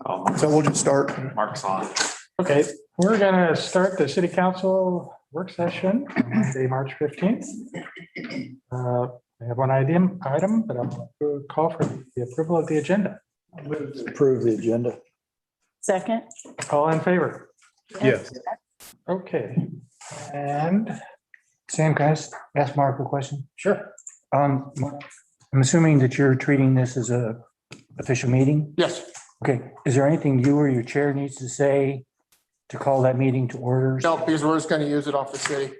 So we'll just start. Mark's on. Okay, we're gonna start the city council work session on Monday, March 15th. I have one item, but I'll call for the approval of the agenda. Approve the agenda. Second. All in favor? Yes. Okay, and Sam, can I ask Mark a question? sure. I'm assuming that you're treating this as a official meeting? Yes, Okay, is there anything you or your chair needs to say to call that meeting to order? no, because we're just going to use it off the city.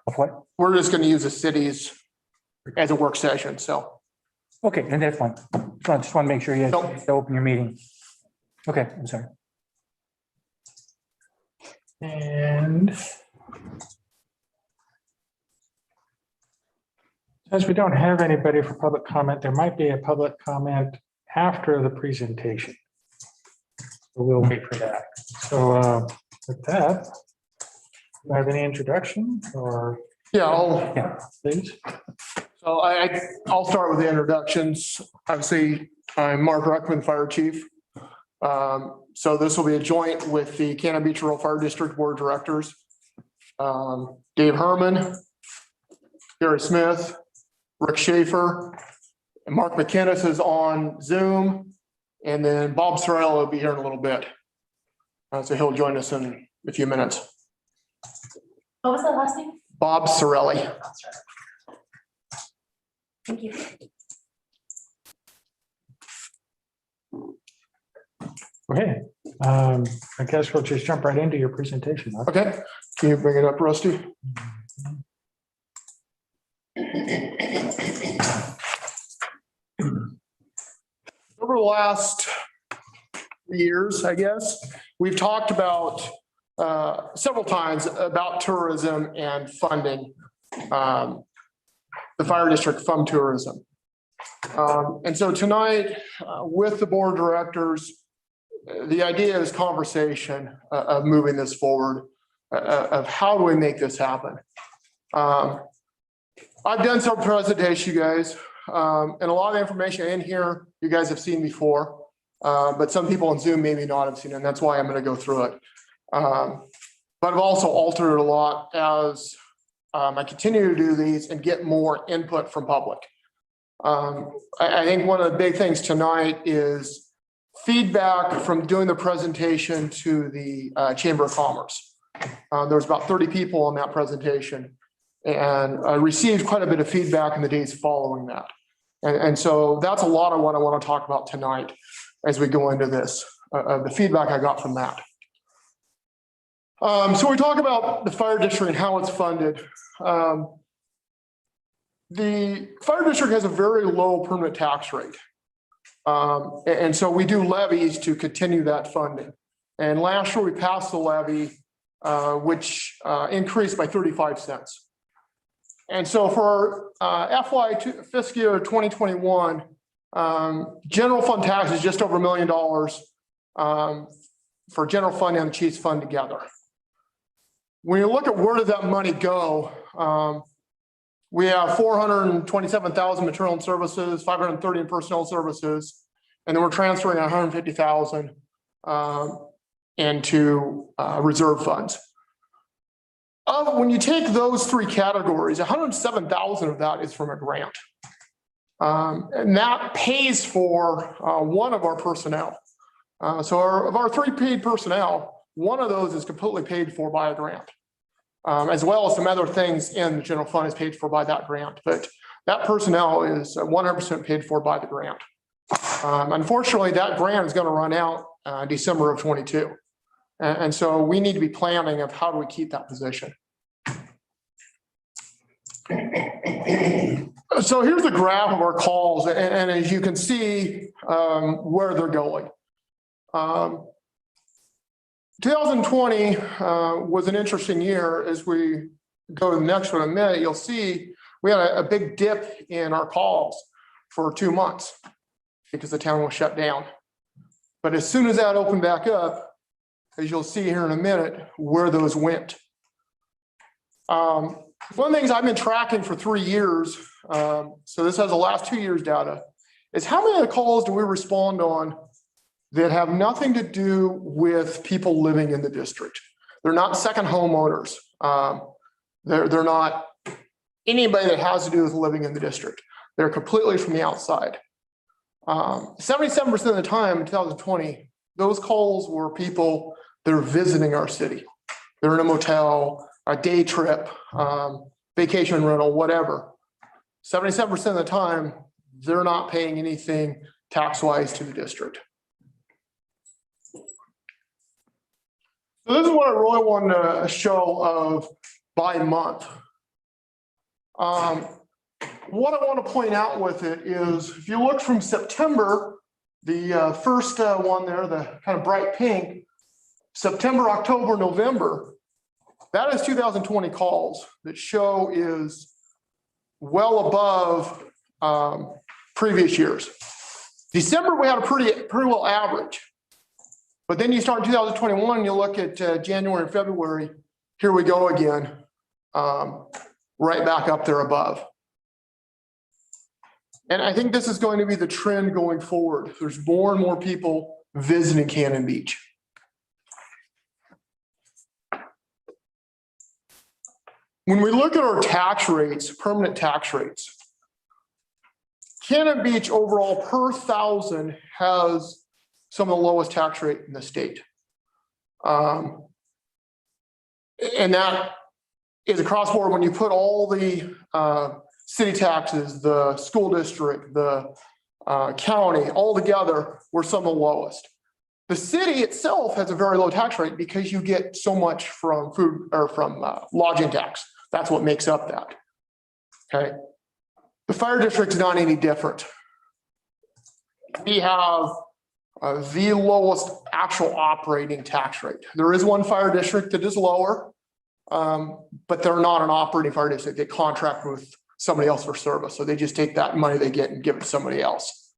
Of what? We're just going to use the cities as a work session, so. Okay, and that's fine. Just want to make sure you Nope. open your meeting. Okay, I'm sorry. And as we don't have anybody for public comment, there might be a public comment after the presentation. So we'll wait for that. So with that, do you have any introduction or Yeah, please? so I'll start with the introductions. Obviously, I'm Mark Ruckman, Fire Chief. So this will be a joint with the Cannon Beach Rural Fire District Board of Directors. Dave Herman, Gary Smith, Rick Schaefer, and Mark McInnes is on Zoom. And then Bob Sorrell will be here in a little bit. So he'll join us in a few minutes. What was the last name? Bob Sorelli. Thank you. Okay, I guess we'll just jump right into your presentation. Huh? Okay, can you bring it up, Rusty? Over the last years, I guess, we've talked about several times about tourism and funding the fire district from tourism. And so tonight, with the board of directors, the idea is conversation of moving this forward, of how do we make this happen? I've done some presentations, you guys, and a lot of the information in here you guys have seen before, but some people on Zoom maybe not have seen it, and that's why I'm going to go through it. But I've also altered it a lot as I continue to do these and get more input from public. I think one of the big things tonight is feedback from doing the presentation to the Chamber of Commerce. There was about 30 people on that presentation, and I received quite a bit of feedback in the days following that. And so that's a lot of what I want to talk about tonight as we go into this, the feedback I got from that. So we talk about the fire district and how it's funded. The fire district has a very low permanent tax rate. And so we do levies to continue that funding. And last year we passed the levy, which increased by 35 cents. And so for fiscal year 2021, general fund tax is just over $1 million for general fund and the chief's fund together. When you look at where did that money go, we have 427,000 material and services, 530 in personnel services, and then we're transferring 150,000 into reserve funds. When you take those three categories, 107,000 of that is from a grant. And that pays for one of our personnel. So of our three paid personnel, one of those is completely paid for by a grant, as well as some other things in the general fund is paid for by that grant. But that personnel is 100% paid for by the grant. Unfortunately, that grant is going to run out December of 22. And so we need to be planning of how do we keep that position. So here's the graph of our calls, and as you can see where they're going. 2020 was an interesting year. As we go to the next one in a minute, you'll see we had a big dip in our calls for 2 months because the town was shut down. But as soon as that opened back up, as you'll see here in a minute, where those went. One of the things I've been tracking for 3 years, so this has the last 2 years data, is how many of the calls do we respond on that have nothing to do with people living in the district. They're not second homeowners. They're not anybody that has to do with living in the district. They're completely from the outside. 77% of the time in 2020, those calls were people that are visiting our city. They're in a motel, a day trip, vacation rental, whatever. 77% of the time, they're not paying anything tax-wise to the district. So this is what I really want to show of by month. What I want to point out with it is, if you look from September, the first one there, the kind of bright pink, September, October, November, that is 2020 calls that show is well above previous years. December, we had a pretty well average. But then you start in 2021, you look at January and February, here we go again, right back up there above. And I think this is going to be the trend going forward. There's more and more people visiting Cannon Beach. When we look at our tax rates, permanent tax rates, Cannon Beach overall per thousand has some of the lowest tax rate in the state. And that is across board when you put all the city taxes, the school district, the county, all together, we're some of the lowest. The city itself has a very low tax rate because you get so much from food or from lodging tax. That's what makes up that. Okay. The fire district is not any different. We have the lowest actual operating tax rate. There is one fire district that is lower, but they're not an operating fire district. They contract with somebody else for service. So they just take that money they get and give it to somebody else.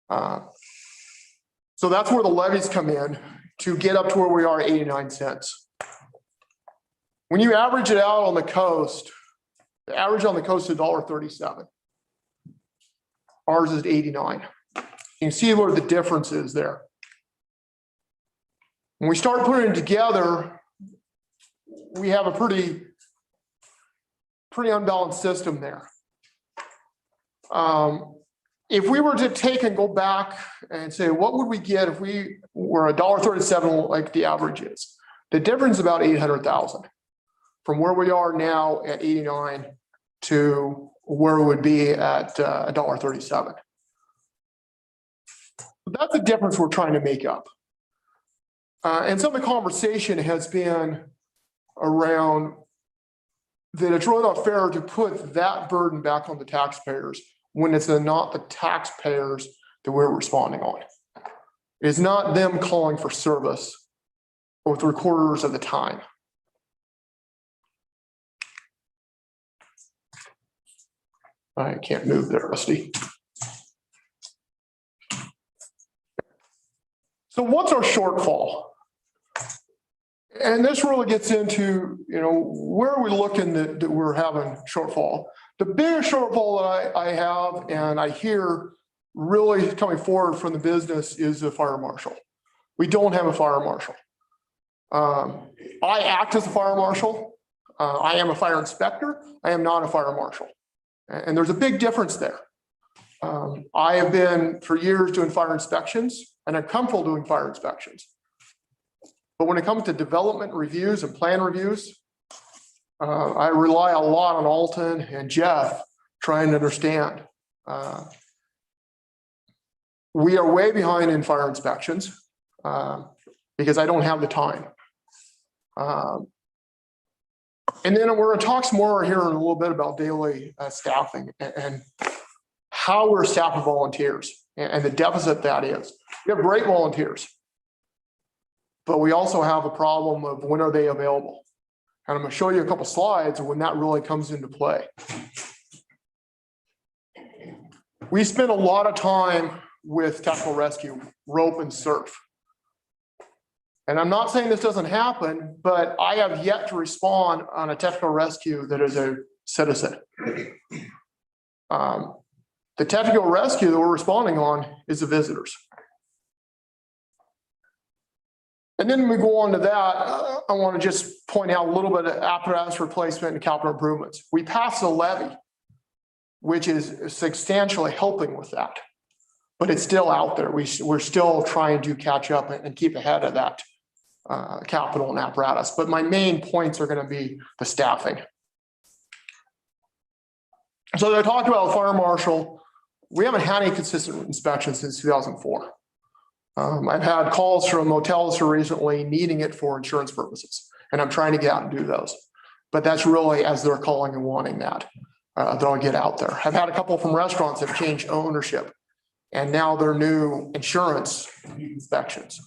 So that's where the levies come in to get up to where we are at 89 cents. When you average it out on the coast, the average on the coast is $1.37. Ours is 89. You can see where the difference is there. When we start putting it together, we have a pretty unbalanced system there. If we were to take and go back and say, what would we get if we were $1.37 like the average is? The difference is about 800,000 from where we are now at 89 to where it would be at $1.37. That's the difference we're trying to make up. And some of the conversation has been around that it's really not fair to put that burden back on the taxpayers when it's not the taxpayers that we're responding on. It's not them calling for service with 3/4 of the time. I can't move there, Rusty. So what's our shortfall? And this really gets into, where are we looking that we're having shortfall? The biggest shortfall that I have and I hear really coming forward from the business is the fire marshal. We don't have a fire marshal. I act as a fire marshal. I am a fire inspector. I am not a fire marshal. And there's a big difference there. I have been for years doing fire inspections and I'm comfortable doing fire inspections. But when it comes to development reviews and plan reviews, I rely a lot on Alton and Jeff trying to understand. We are way behind in fire inspections because I don't have the time. And then we're going to talk some more here in a little bit about daily staffing and how we're staffing volunteers and the deficit that is. We have great volunteers, but we also have a problem of when are they available? And I'm going to show you a couple slides of when that really comes into play. We spend a lot of time with tactical rescue, rope and surf. And I'm not saying this doesn't happen, but I have yet to respond on a tactical rescue that is a citizen. The tactical rescue that we're responding on is the visitors. And then we go on to that, I want to just point out a little bit of apparatus replacement and capital improvements. We passed a levy, which is substantially helping with that. But it's still out there. We're still trying to catch up and keep ahead of that capital and apparatus. But my main points are going to be the staffing. So I talked about the fire marshal. We haven't had any consistent inspections since 2004. I've had calls from motels here recently needing it for insurance purposes, and I'm trying to get out and do those. But that's really as they're calling and wanting that, they'll get out there. I've had a couple from restaurants that have changed ownership, and now their new insurance inspections.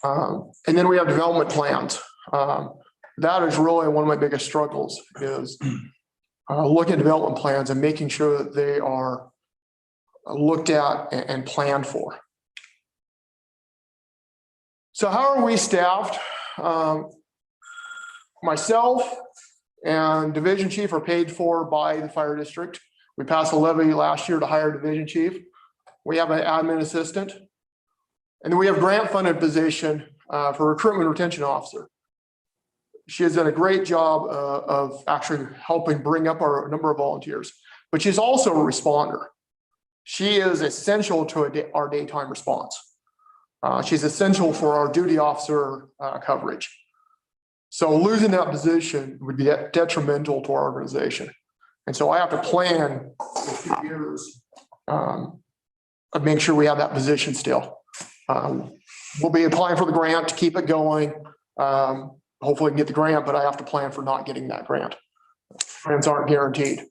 And then we have development plans. That is really one of my biggest struggles is looking at development plans and making sure that they are looked at and planned for. So how are we staffed? Myself and division chief are paid for by the fire district. We passed a levy last year to hire a division chief. We have an admin assistant. And then we have grant funded position for recruitment retention officer. She has done a great job of actually helping bring up our number of volunteers, but she's also a responder. She is essential to our daytime response. She's essential for our duty officer coverage. So losing that position would be detrimental to our organization. And so I have to plan for 2 years of making sure we have that position still. We'll be applying for the grant to keep it going. Hopefully we can get the grant, but I have to plan for not getting that grant. Grants aren't guaranteed.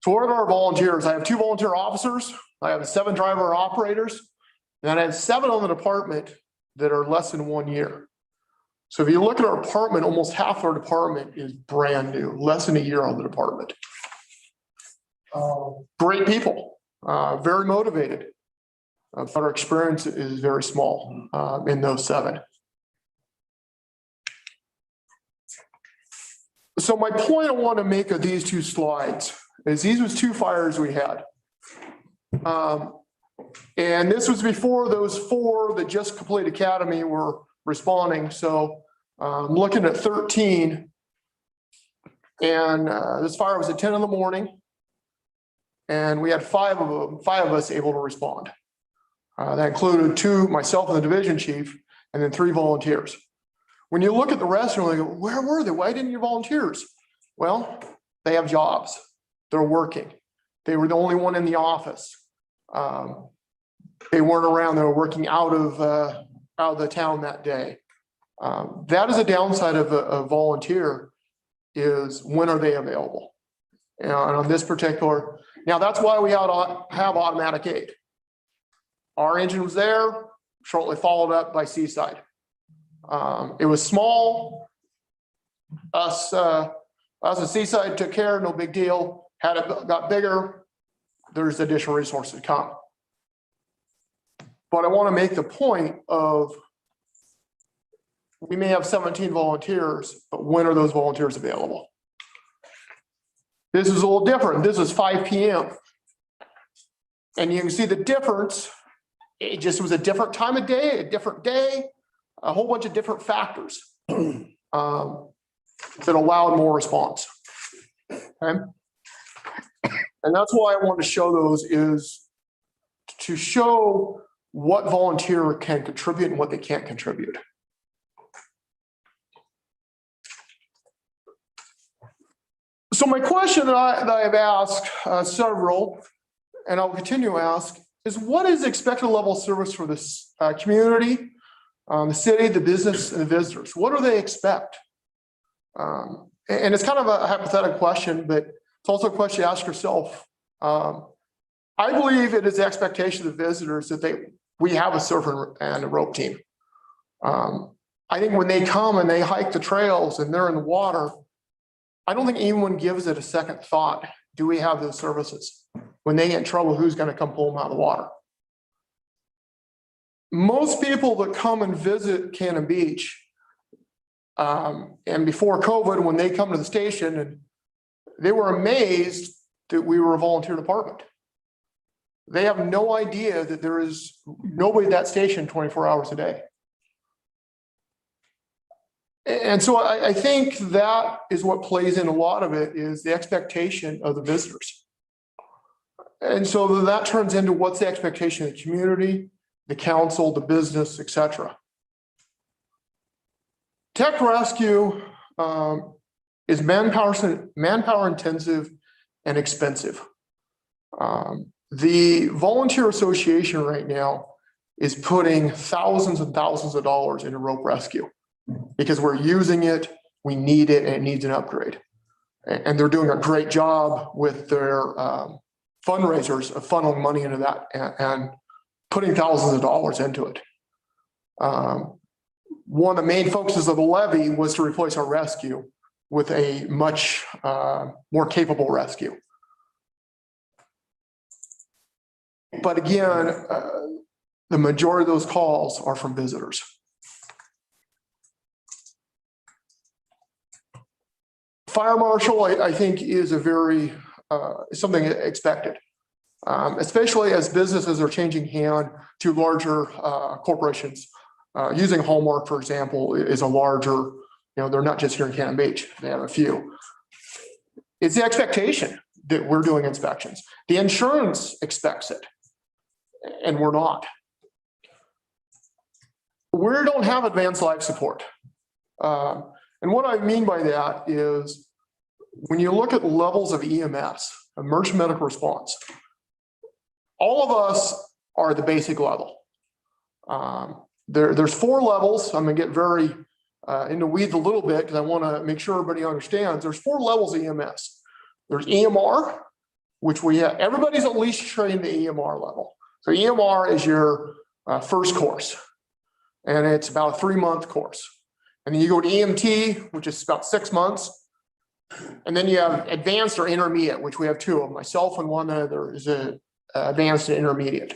So what are our volunteers? I have 2 volunteer officers. I have 7 driver operators, and I have 7 on the department that are less than 1 year. So if you look at our department, almost half our department is brand new, less than a year on the department. Great people, very motivated, but our experience is very small in those 7. So my point I want to make of these 2 slides is these was 2 fires we had. And this was before those 4 that just completed academy were responding. So I'm looking at 13. And this fire was at 10 in the morning. And we had 5 of us able to respond. That included 2, myself and the division chief, and then 3 volunteers. When you look at the rest, you're like, where were they? Why didn't you volunteers? Well, they have jobs. They're working. They were the only one in the office. They weren't around. They were working out of the town that day. That is a downside of a volunteer is when are they available? And on this particular, now that's why we have automatic aid. Our engine was there, shortly followed up by Seaside. It was small. Us at Seaside took care, no big deal. Had it got bigger, there's additional resources to come. But I want to make the point of we may have 17 volunteers, but when are those volunteers available? This is a little different. This is 5 p.m. And you can see the difference. It just was a different time of day, a different day, a whole bunch of different factors that allowed more response. Okay. And that's why I want to show those is to show what volunteer can contribute and what they can't contribute. So my question that I've asked several, and I'll continue to ask, is what is the expected level of service for this community, the city, the business, and the visitors? What do they expect? And it's kind of a hypothetical question, but it's also a question to ask yourself. I believe it is the expectation of the visitors that we have a surfer and a rope team. I think when they come and they hike the trails and they're in the water, I don't think anyone gives it a second thought. Do we have those services? When they get in trouble, who's going to come pull them out of the water? Most people that come and visit Cannon Beach, and before COVID, when they come to the station, and they were amazed that we were a volunteer department. They have no idea that there is nobody at that station 24 hours a day. And so I think that is what plays in a lot of it, is the expectation of the visitors. And so that turns into what's the expectation of the community, the council, the business, et cetera. Tech rescue is manpower intensive and expensive. The volunteer association right now is putting thousands and thousands of dollars into rope rescue because we're using it, we need it, and it needs an upgrade. And they're doing a great job with their fundraisers of funneling money into that and putting thousands of dollars into it. One of the main focuses of the levy was to replace our rescue with a much more capable rescue. But again, the majority of those calls are from visitors. Fire marshal, I think, is a very something expected, especially as businesses are changing hand to larger corporations. Using Hallmark, for example, is a larger, they're not just here in Cannon Beach, they have a few. It's the expectation that we're doing inspections. The insurance expects it, and we're not. We don't have advanced life support. And what I mean by that is when you look at levels of EMS, emergency medical response, all of us are the basic level. There's 4 levels. I'm gonna get very in the weeds a little bit because I want to make sure everybody understands. There's 4 levels of EMS. There's EMR, which we have, everybody's at least trained the EMR level. So EMR is your first course, and it's about a 3-month course. And then you go to EMT, which is about 6 months. And then you have advanced or intermediate, which we have 2 of them. Myself and one other is a advanced and intermediate.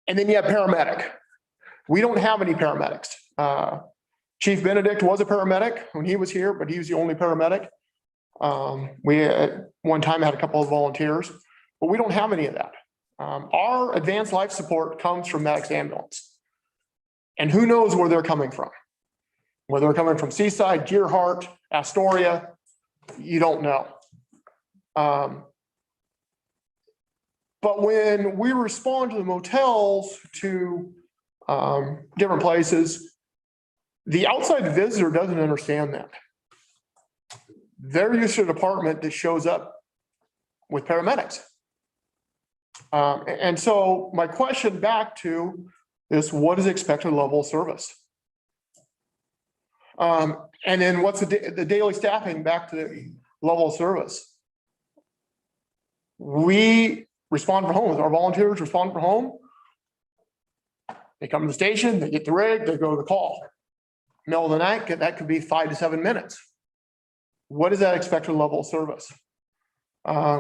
And then you have paramedic. We don't have any paramedics. Chief Benedict was a paramedic when he was here, but he was the only paramedic. We at one time had a couple of volunteers, but we don't have any of that. Our advanced life support comes from Medic's ambulance. And who knows where they're coming from? Whether they're coming from Seaside, Gearhart, Astoria, you don't know. But when we respond to the motels, to different places, the outside visitor doesn't understand that. They're used to a department that shows up with paramedics. And so my question back to is, what is expected level of service? And then what's the daily staffing back to the level of service? We respond from home. Our volunteers respond from home. They come to the station, they get the rig, they go to the call. Middle of the night, that could be 5 to 7 minutes. What is that expected level of service?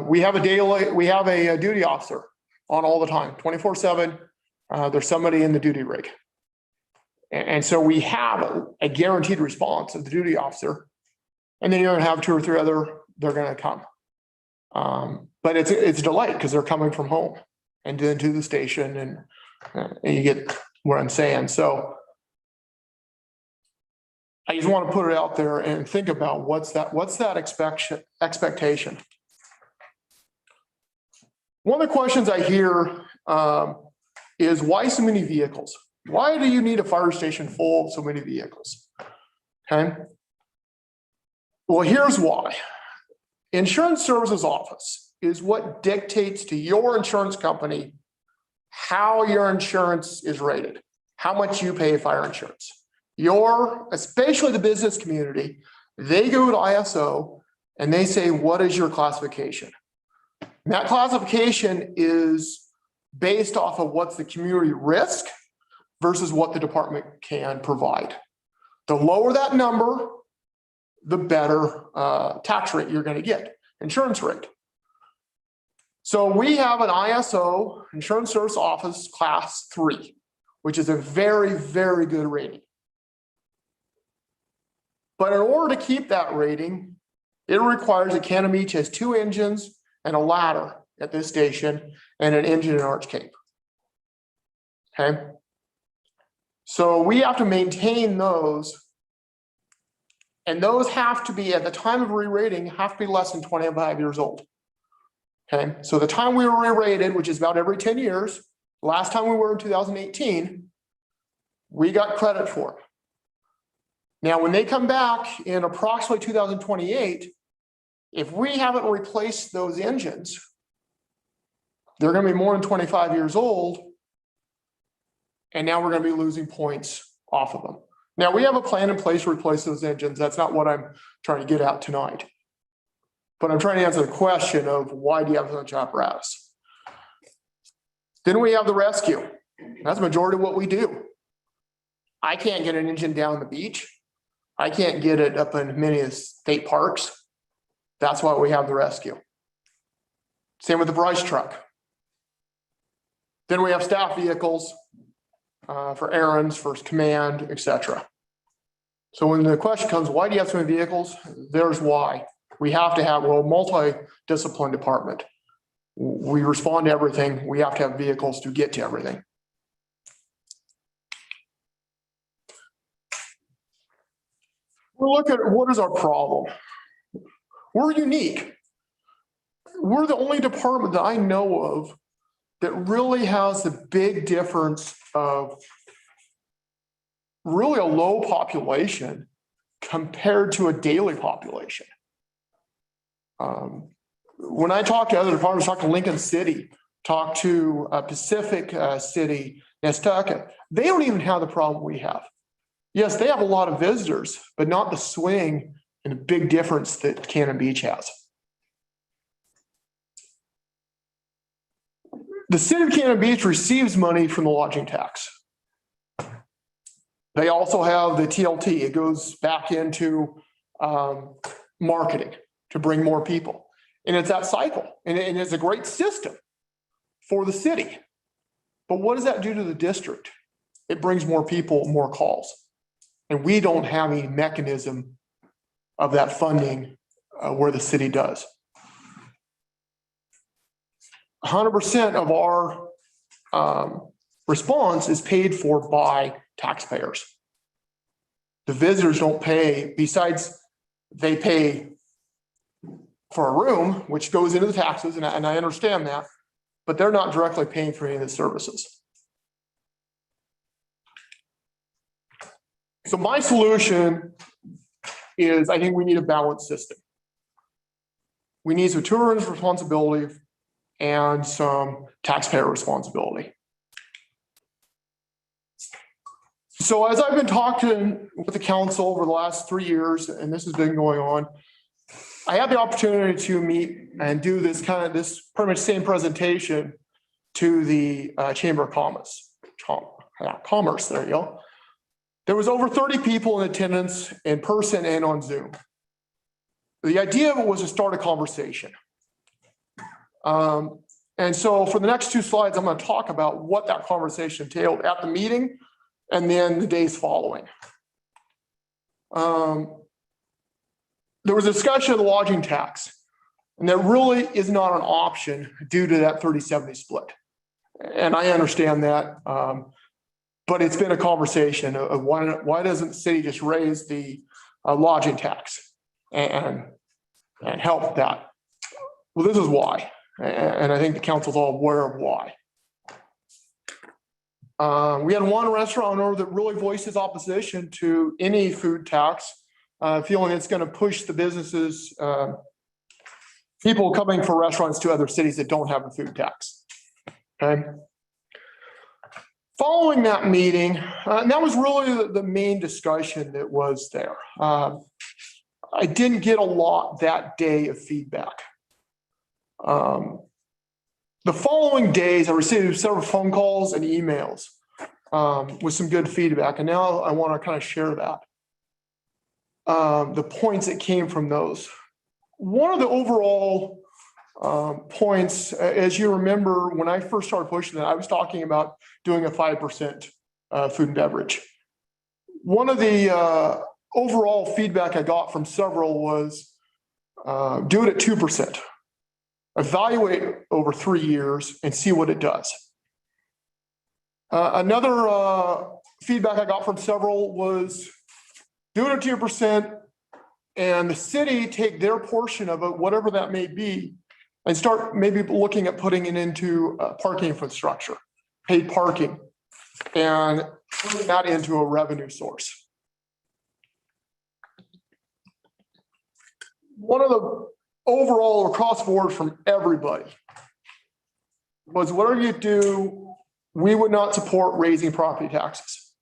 We have a duty officer on all the time, 24/7. There's somebody in the duty rig. And so we have a guaranteed response of the duty officer. And then you're gonna have 2 or 3 other, they're gonna come. But it's a delight because they're coming from home and then to the station, and you get what I'm saying. So I just want to put it out there and think about what's that expectation. One of the questions I hear is, why so many vehicles? Why do you need a fire station full of so many vehicles? Okay. Well, here's why. Insurance Services Office is what dictates to your insurance company how your insurance is rated, how much you pay fire insurance. Especially the business community, they go to ISO and they say, what is your classification? And that classification is based off of what's the community risk versus what the department can provide. The lower that number, the better tax rate you're going to get, insurance rate. So we have an ISO, Insurance Service Office Class 3, which is a very, very good rating. But in order to keep that rating, it requires that Cannon Beach has 2 engines and a ladder at this station and an engine and arch cape. Okay. So we have to maintain those. And those have to be, at the time of re-rating, have to be less than 25 years old. Okay, so the time we were re-rated, which is about every 10 years, last time we were in 2018, we got credit for it. Now, when they come back in approximately 2028, if we haven't replaced those engines, they're going to be more than 25 years old. And now we're going to be losing points off of them. Now, we have a plan in place to replace those engines. That's not what I'm trying to get at tonight. But I'm trying to answer the question of why do you have such apparatus? Then we have the rescue. That's the majority of what we do. I can't get an engine down the beach. I can't get it up in many of the state parks. That's why we have the rescue. Same with the brush truck. Then we have staff vehicles for errands, first command, etc. So when the question comes, why do you have so many vehicles? There's why. We have to have, well, multi-discipline department. We respond to everything. We have to have vehicles to get to everything. We'll look at what is our problem. We're unique. We're the only department that I know of that really has the big difference of really a low population compared to a daily population. When I talk to other departments, talk to Lincoln City, talk to Pacific City, Nestucca, they don't even have the problem we have. Yes, they have a lot of visitors, but not the swing and the big difference that Cannon Beach has. The city of Cannon Beach receives money from the lodging tax. They also have the TLT. It goes back into marketing to bring more people. And it's that cycle. And it's a great system for the city. But what does that do to the district? It brings more people, more calls. And we don't have any mechanism of that funding where the city does. 100% of our response is paid for by taxpayers. The visitors don't pay, besides they pay for a room, which goes into the taxes, and I understand that, but they're not directly paying for any of the services. So my solution is I think we need a balanced system. We need some tourist responsibility and some taxpayer responsibility. So as I've been talking with the council over the last 3 years, and this has been going on, I had the opportunity to meet and do this pretty much same presentation to the Chamber of Commerce. Commerce, there you go. There was over 30 people in attendance in person and on Zoom. The idea of it was to start a conversation. And so for the next 2 slides, I'm going to talk about what that conversation entailed at the meeting and then the days following. There was a discussion of the lodging tax, and that really is not an option due to that 30-70 split. And I understand that, but it's been a conversation of why doesn't the city just raise the lodging tax and help that? Well, this is why. And I think the council's all aware of why. We had one restaurant owner that really voiced his opposition to any food tax, feeling it's going to push the businesses, people coming for restaurants to other cities that don't have a food tax. Okay. Following that meeting, and that was really the main discussion that was there. I didn't get a lot that day of feedback. The following days, I received several phone calls and emails with some good feedback. And now I want to kind of share that. The points that came from those. One of the overall points, as you remember, when I first started pushing that, I was talking about doing a 5% food and beverage. One of the overall feedback I got from several was do it at 2%. evaluate over 3 years and see what it does. Another feedback I got from several was do it at 2% and the city take their portion of it, whatever that may be, and start maybe looking at putting it into parking infrastructure, paid parking, and putting that into a revenue source. One of the overall across the board from everybody was whatever you do, we would not support raising property taxes.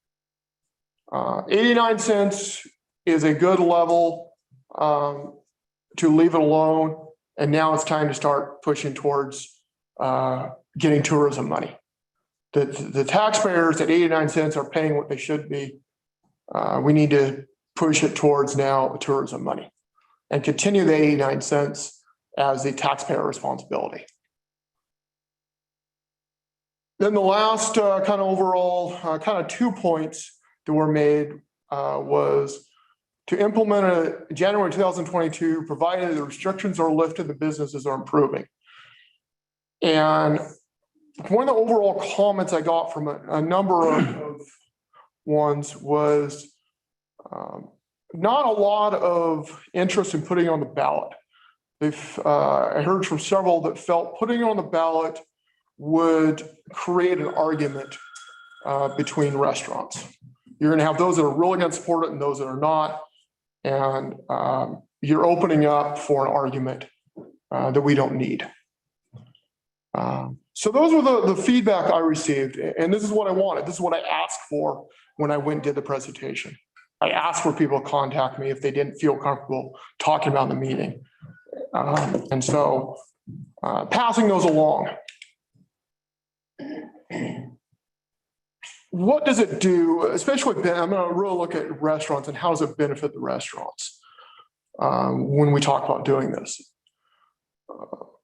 89 cents is a good level to leave it alone. And now it's time to start pushing towards getting tourism money. The taxpayers at 89 cents are paying what they should be. We need to push it towards now tourism money and continue the 89 cents as a taxpayer responsibility. Then the last kind of overall, kind of 2 points that were made was to implement a January 2022, provided the restrictions are lifted, the businesses are improving. And one of the overall comments I got from a number of ones was not a lot of interest in putting it on the ballot. I heard from several that felt putting it on the ballot would create an argument between restaurants. You're going to have those that are really going to support it and those that are not. And you're opening up for an argument that we don't need. So those were the feedback I received. And this is what I wanted. This is what I asked for when I went and did the presentation. I asked for people to contact me if they didn't feel comfortable talking about the meeting. And so passing those along. What does it do, especially, I'm going to really look at restaurants and how does it benefit the restaurants when we talk about doing this?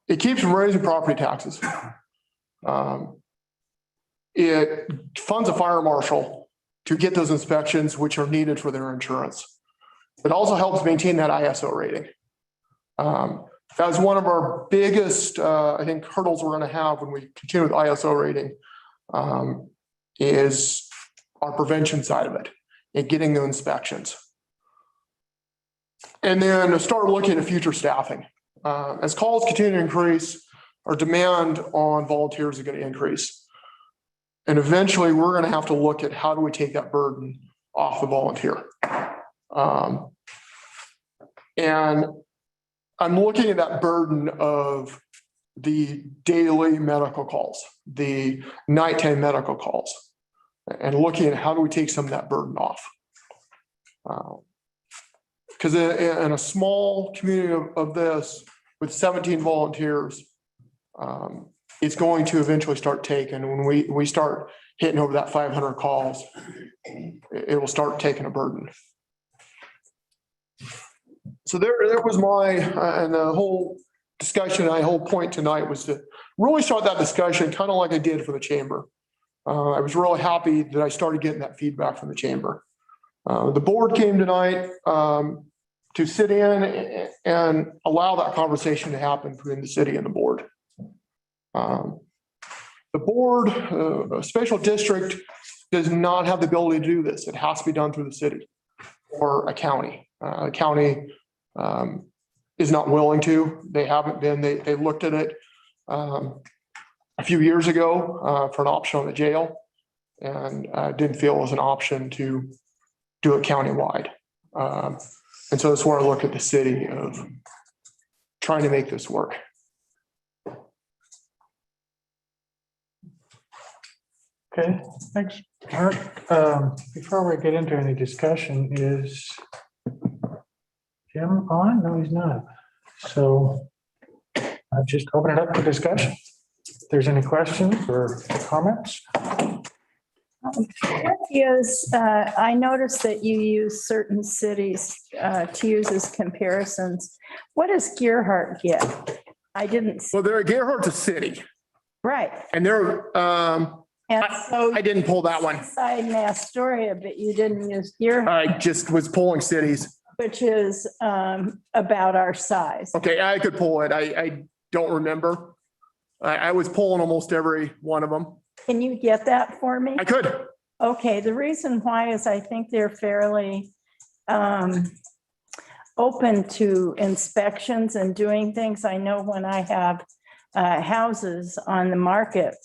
It keeps from raising property taxes. It funds a fire marshal to get those inspections, which are needed for their insurance. It also helps maintain that ISO rating. That's one of our biggest, I think, hurdles we're going to have when we continue with ISO rating. Is our prevention side of it and getting the inspections. And then start looking at future staffing. As calls continue to increase, our demand on volunteers is going to increase. And eventually we're going to have to look at how do we take that burden off the volunteer. And I'm looking at that burden of the daily medical calls, the nighttime medical calls, and looking at how do we take some of that burden off. Because in a small community of this, with 17 volunteers, it's going to eventually start taking. When we start hitting over that 500 calls, it will start taking a burden. So there was my, and the whole discussion, my whole point tonight was to really start that discussion kind of like I did for the chamber. I was really happy that I started getting that feedback from the chamber. The board came tonight to sit in and allow that conversation to happen between the city and the board. The board, a special district, does not have the ability to do this. It has to be done through the city or a county. A county is not willing to. They haven't been. They looked at it a few years ago for an option on the jail, and didn't feel it was an option to do it countywide. And so that's where I look at the city of trying to make this work. Okay, thanks, Mark. Before we get into any discussion, is Jim on? No, he's not. So I'll just open it up for discussion. If there's any questions or comments. I noticed that you use certain cities to use as comparisons. What does Gerhardt get? I didn't. Well, Gerhardt's a city. Right. And they're, And so I didn't pull that one. Side in Astoria, but you didn't use Gerhardt, I just was pulling cities. which is about our size. Okay, I could pull it. I don't remember. I was pulling almost every one of them. Can you get that for me? I could. Okay, the reason why is I think they're fairly open to inspections and doing things. I know when I have houses on the market,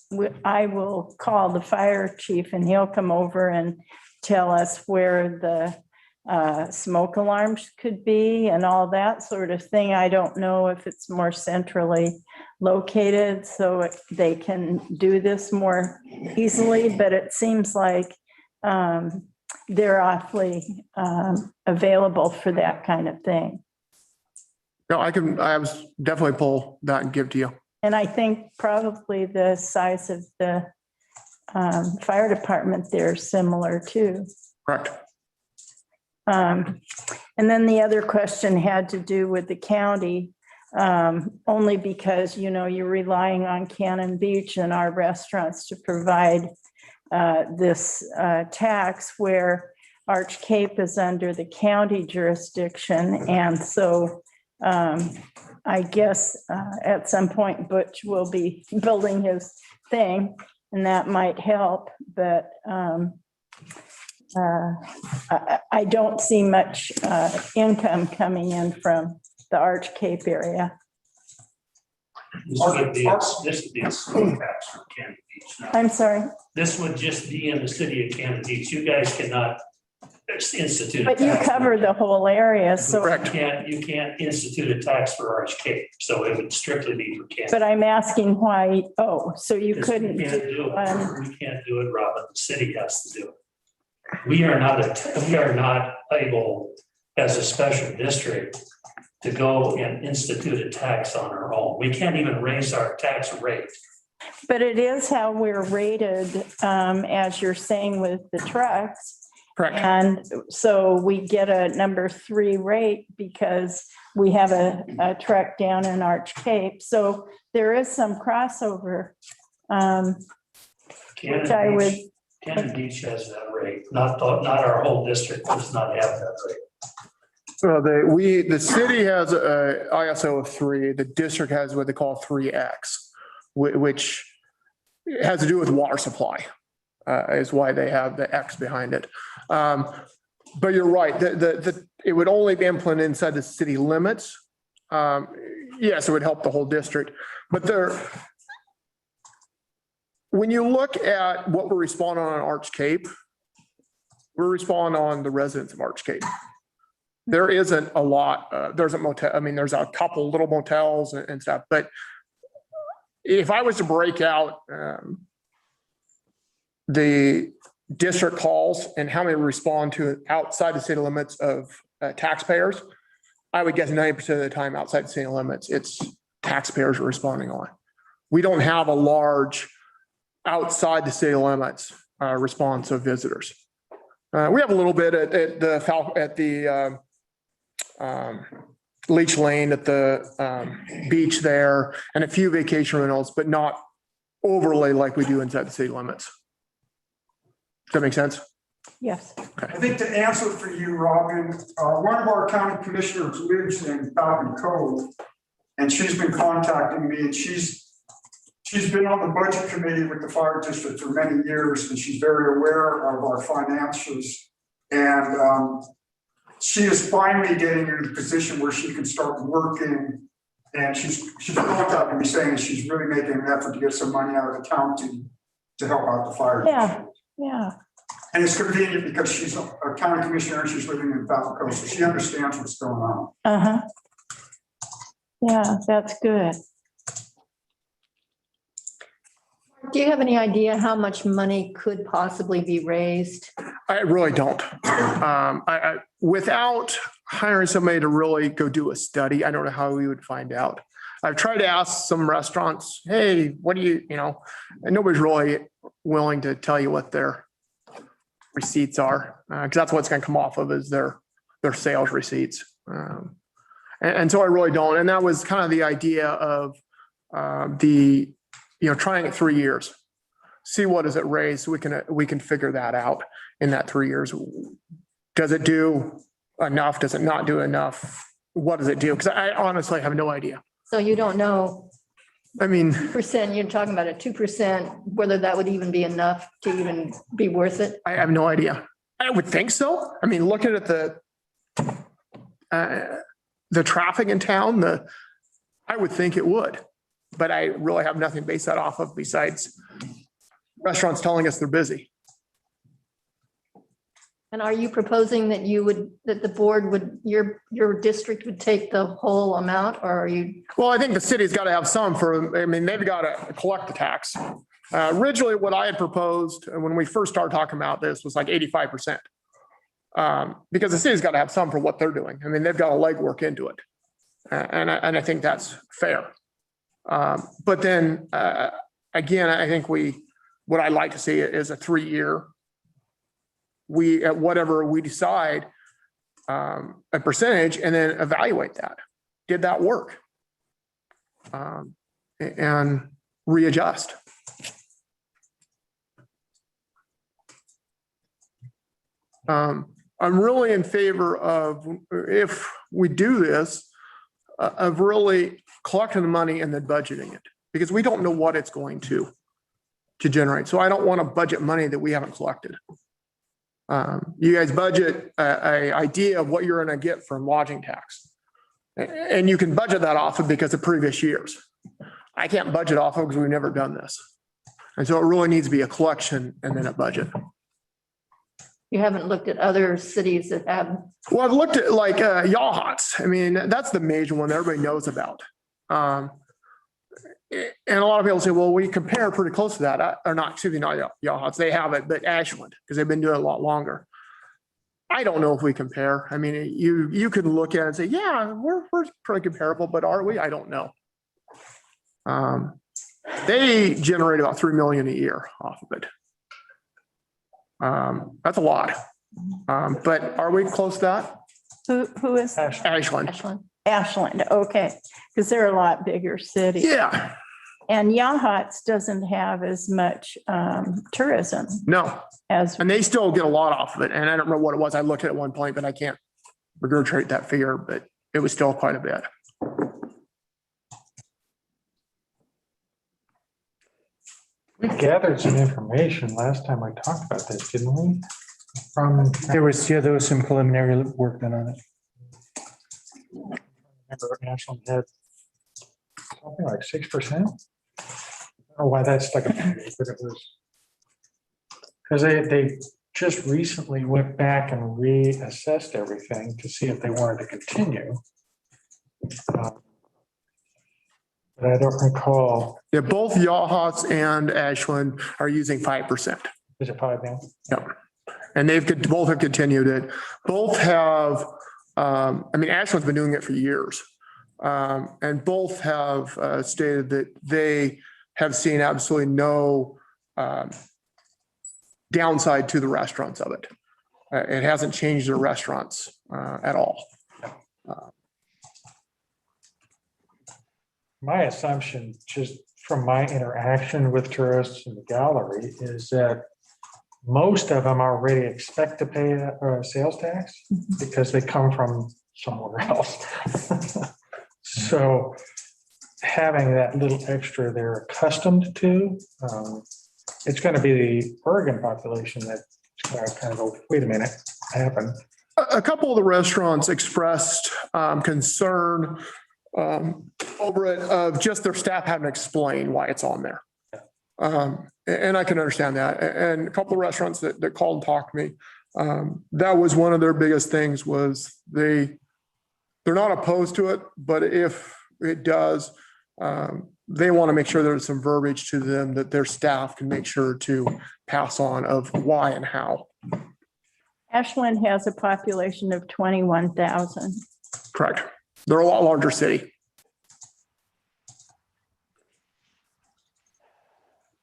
I will call the fire chief and he'll come over and tell us where the smoke alarms could be and all that sort of thing. I don't know if it's more centrally located so they can do this more easily, but it seems like they're awfully available for that kind of thing. No, I was definitely pull that and give to you. And I think probably the size of the fire department, they're similar too. Correct. And then the other question had to do with the county, only because, you know, you're relying on Cannon Beach and our restaurants to provide this tax where Arch Cape is under the county jurisdiction. And so I guess at some point Butch will be building his thing and that might help, but I don't see much income coming in from the Arch Cape area. This would be a state tax for Cannon Beach. Now, I'm sorry, this would just be in the city of Cannon Beach. You guys cannot institute. a but you tax. cover the whole area, so, Correct. You can't institute a tax for Arch Cape, so it would strictly be for Cannon. but I'm asking why, oh, so you Because couldn't We can't do do one. it. We can't do it, Robin. The city has to do it. We are not able as a special district to go and institute a tax on our own. We can't even raise our tax rate. But it is how we're rated, as you're saying with the trucks. Correct. And so we get a number 3 rate because we have a truck down in Arch Cape. So there is some crossover. Which I would, Cannon Beach has that rate, not our whole district does not have that rate. So the city has a ISO of 3, the district has what they call 3X, which has to do with water supply, is why they have the X behind it. But you're right, it would only be implemented inside the city limits. Yes, it would help the whole district, but when you look at what we're responding on Arch Cape, we're responding on the residents of Arch Cape. There isn't a lot, there's a motel, I mean, there's a couple little motels and stuff, but if I was to break out the district calls and how many respond to outside the city limits of taxpayers, I would guess 90% of the time outside the city limits, it's taxpayers are responding on. We don't have a large outside the city limits response of visitors. We have a little bit at the Leech Lane at the beach there and a few vacation rentals, but not overlay like we do inside the city limits. Does that make sense? yes. I think to answer for you, Robin, one of our county commissioners lives in Falcon Cove, and she's been contacting me, and she's been on the budget committee with the fire district for many years, and she's very aware of our finances. And she is finally getting in a position where she can start working. And she's contacting me saying she's really making an effort to get some money out of the county to help out the fire. Yeah, yeah. And it's convenient because she's a county commissioner and she's living in Falcon Cove, so she understands what's going on. Uh-huh. Yeah, that's good. Do you have any idea how much money could possibly be raised? I really don't. Without hiring somebody to really go do a study, I don't know how we would find out. I've tried to ask some restaurants, hey, what do you know, and nobody's really willing to tell you what their receipts are, because that's what's going to come off of is their sales receipts. And so I really don't. And that was kind of the idea of trying it 3 years, see what does it raise, so we can figure that out in that 3 years. Does it do enough? Does it not do enough? What does it do? Because I honestly have no idea. So you don't know I mean, Percent, you're talking about a 2%, whether that would even be enough to even be worth it? I have no idea. I would think so. I mean, looking at the traffic in town, I would think it would. But I really have nothing to base that off of besides restaurants telling us they're busy. And are you proposing that that the board would, your district would take the whole amount, or are you? Well, I think the city's got to have some they've got to collect the tax. Originally, what I had proposed when we first started talking about this was like 85%. Because the city's got to have some for what they're doing. I mean, they've got a legwork into it. And I think that's fair. But then, again, I think what I'd like to see is a 3-year. At whatever we decide, a percentage, and then evaluate that. Did that work? And readjust. I'm really in favor of, if we do this, of really collecting the money and then budgeting it, because we don't know what it's going to generate. So I don't want to budget money that we haven't collected. You guys budget a idea of what you're going to get from lodging tax. And you can budget that off of because of previous years. I can't budget off of because we've never done this. And so it really needs to be a collection and then a budget. You haven't looked at other cities that have? Well, I've looked at like Yachats. I mean, that's the major one that everybody knows about. And a lot of people say, well, we compare pretty close to that, or not, excuse me, not Yachats, they have it, but Ashland, because they've been doing it a lot longer. I don't know if we compare. I mean, you could look at it and say, yeah, we're pretty comparable, but are we? I don't know. They generate about 3 million a year off of it. That's a lot. But are we close to that? Who is Ashland. Ashland? Okay, because they're a lot bigger city. Yeah. And Yachats doesn't have as much tourism No. as, And they still get a lot off of it. And I don't remember what it was. I looked at it at one point, but I can't regurgitate that figure, but it was still quite a bit. We gathered some information last time I talked about this, didn't we? There was some preliminary work done on it. Remember Ashland had something like 6%. I don't know why that stuck in my head, but it was because they just recently went back and reassessed everything to see if they wanted to continue. But I don't recall. Yeah, both Yachats and Ashland are using 5%. Is it 5 now? Yep. And both have continued it. Both have, I mean, Ashland's been doing it for years. And both have stated that they have seen absolutely no downside to the restaurants of it. It hasn't changed their restaurants at all. My assumption, just from my interaction with tourists in the gallery, is that most of them already expect to pay a sales tax because they come from somewhere else. So having that little extra they're accustomed to, it's going to be the Oregon population that's going to kind of go, wait a minute, happened. A couple of the restaurants expressed concern over it of just their staff having to explain why it's on there. And I can understand that. And a couple of restaurants that called and talked to me, that was one of their biggest things was they're not opposed to it, but if it does, they want to make sure there's some verbiage to them that their staff can make sure to pass on of why and how. Ashland has a population of 21,000. Correct. They're a lot larger city.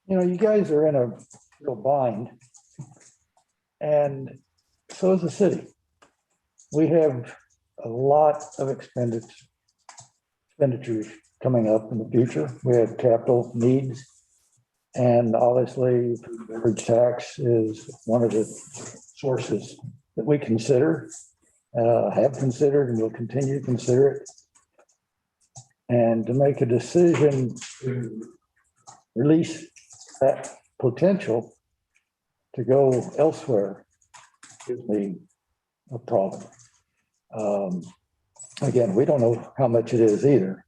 You know, you guys are in a real bind. And so is the city. We have a lot of expenditures coming up in the future. We have capital needs. And obviously, beverage tax is one of the sources that we consider, have considered, and will continue to consider it. And to make a decision to release that potential to go elsewhere gives me a problem. Again, we don't know how much it is either.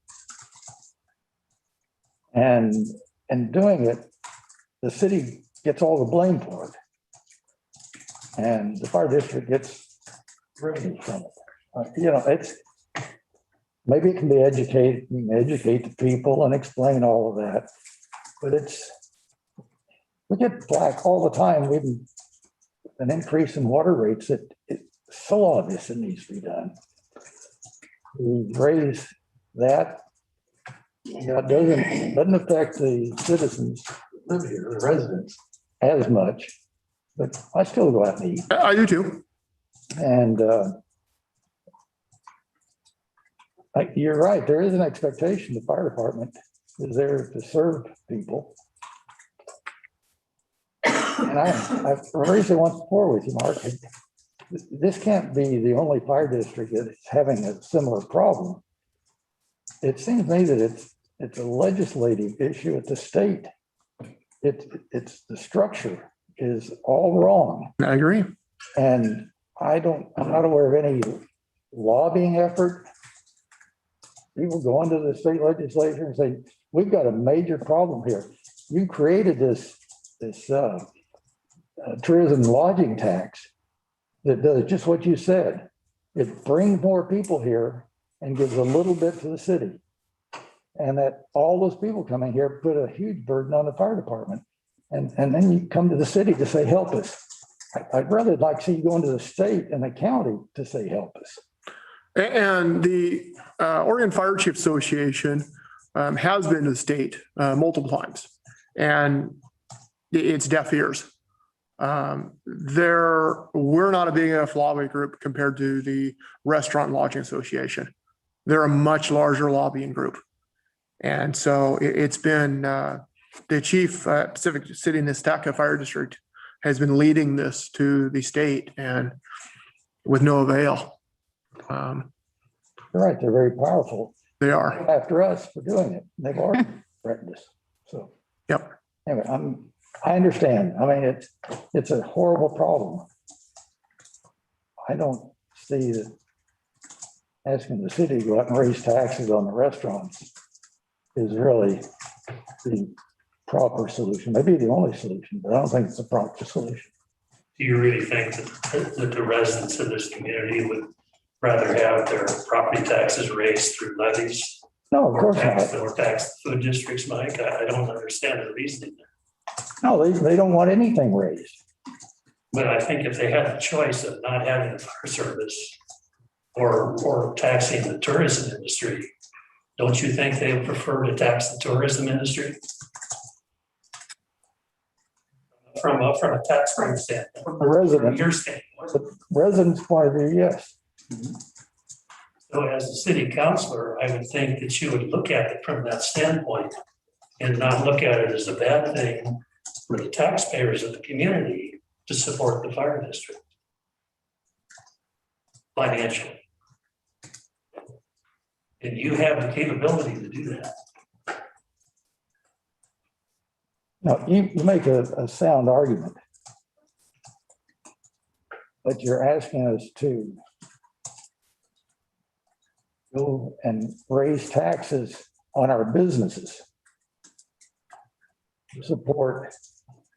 And in doing it, the city gets all the blame for it. And the fire district gets revenue from it. You know, it's, maybe it can be educated, you can educate the people and explain all of that. But it's, we get flack all the time. We've an increase in water rates that it's so obvious it needs to be done. We raise that. That doesn't affect the citizens who live here, the residents, as much, but I still go out and eat. I do too. And you're right, there is an expectation. The fire department is there to serve people. And I've raised it once before with you, Mark. This can't be the only fire district that is having a similar problem. It seems to me that it's a legislative issue at the state. It's the structure is all wrong. I agree. And I'm not aware of any lobbying effort. People go into the state legislature and say, we've got a major problem here. You created this tourism lodging tax that does just what you said. It brings more people here and gives a little bit to the city. And that all those people coming here put a huge burden on the fire department. And then you come to the city to say, help us. I'd rather like to see you go into the state and the county to say, help us. And the Oregon Fire Chiefs Association has been to the state multiple times, and it's deaf ears. We're not a big enough lobby group compared to the Restaurant and Lodging Association. They're a much larger lobbying group. And so it's been the chief Pacific City Nestaka Fire District has been leading this to the state, and with no avail. You're right, they're very powerful. They are. After us for doing it. They've already threatened us. So. Yep. Anyway, I understand. I mean, it's a horrible problem. I don't see that asking the city to go out and raise taxes on the restaurants is really the proper solution. Maybe the only solution, but I don't think it's a proper solution. Do you really think that the residents of this community would rather have their property taxes raised through levies? No, of course not. Or tax food districts, Mike? I don't understand the reasoning there. No, they don't want anything raised. But I think if they had the choice of not having a fire service or taxing the tourism industry, don't you think they would prefer to tax the tourism industry? From a tax rate standpoint. From the resident, Your standpoint. the resident's point of view, yes. So as a city councilor, I would think that you would look at it from that standpoint and not look at it as a bad thing for the taxpayers of the community to support the fire district financially. And you have the capability to do that. No, you make a sound argument. But you're asking us to go and raise taxes on our businesses to support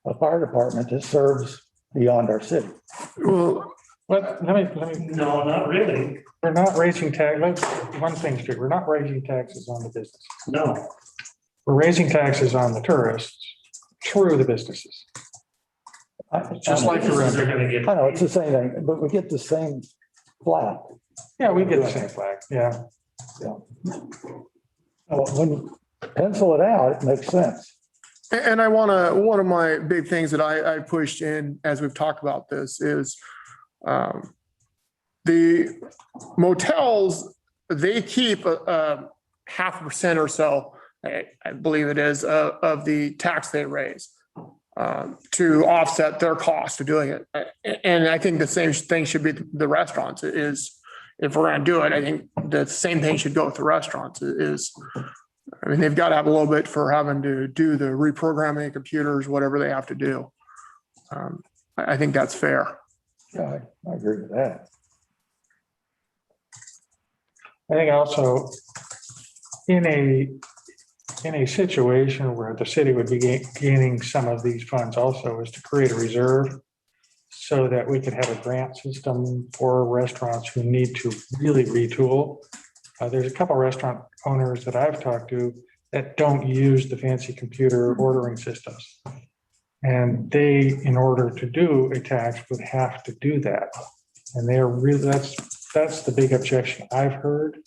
a fire department that serves beyond our city. Well, Let me, No, not really. we're not raising one thing straight, we're not raising taxes on the business. No. We're raising taxes on the tourists through the businesses. Just like the Businesses are rent. gonna get. I know, it's the same thing, but we get the same flat. Yeah, we get the same flag, yeah. When you pencil it out, it makes sense. and one of my big things that I pushed in as we've talked about this is the motels, they keep 0.5% or so, I believe it is, of the tax they raise to offset their cost of doing it. And I think the same thing should be the restaurants is if we're gonna do it, I think the same thing should go with the restaurants is, I mean, they've got to have a little bit for having to do the reprogramming of computers, whatever they have to do. I think that's fair. Yeah, I agree with that. I think also in a situation where the city would be gaining some of these funds also is to create a reserve so that we could have a grant system for restaurants who need to really retool. There's a couple restaurant owners that I've talked to that don't use the fancy computer ordering systems. And they, in order to do a tax, would have to do that. And they're really, that's the big objection I've heard,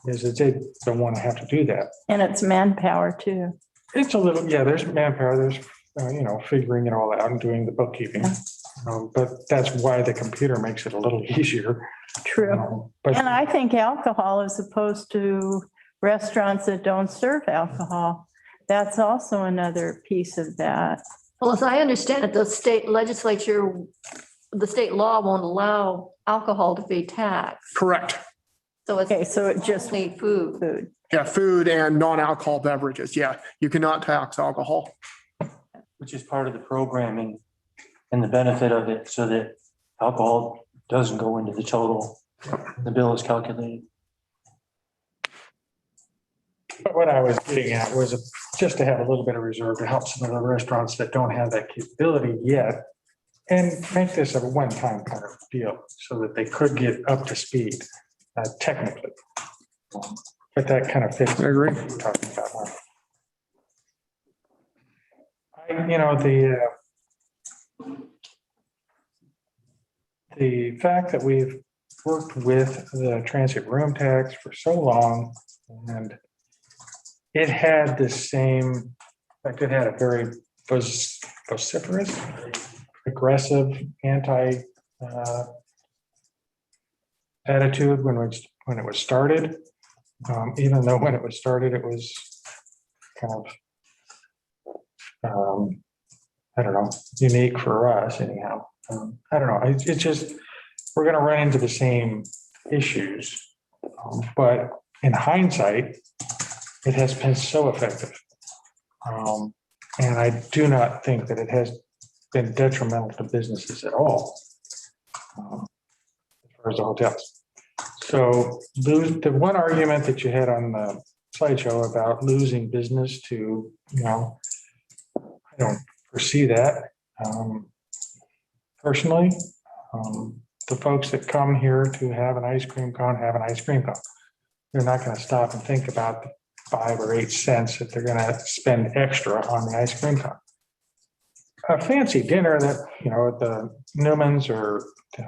is that they don't want to have to do that. And it's manpower too. It's a little, yeah, there's manpower, there's, figuring it all out and doing the bookkeeping. But that's why the computer makes it a little easier. True. But And I think alcohol as opposed to restaurants that don't serve alcohol, that's also another piece of that. Well, as I understand it, the state legislature, the state law won't allow alcohol to be taxed. Correct. So it's Okay, so it just only food. food. Yeah, food and non-alcohol beverages. Yeah, you cannot tax alcohol. Which is part of the programming and the benefit of it, so that alcohol doesn't go into the total. The bill is calculated. But what I was getting at was just to have a little bit of reserve to help some of the restaurants that don't have that capability yet. And make this a one-time kind of deal so that they could get up to speed technically. But that kind of fits. I agree. what we're talking about now. The fact that we've worked with the transit room tax for so long, and it had the same, in fact, it had a very vociferous, aggressive, anti attitude when it was started. Even though when it was started, it was kind of, I don't know, unique for us anyhow. I don't know. It's just, we're going to run into the same issues. But in hindsight, it has been so effective. And I do not think that it has been detrimental to businesses at all. As far as the hotels. So the one argument that you had on the slideshow about losing business to, I don't foresee that. Personally, the folks that come here to have an ice cream cone, have an ice cream cone. They're not going to stop and think about the 5 or 8 cents that they're going to spend extra on the ice cream cone. A fancy dinner that, at the Newman's or the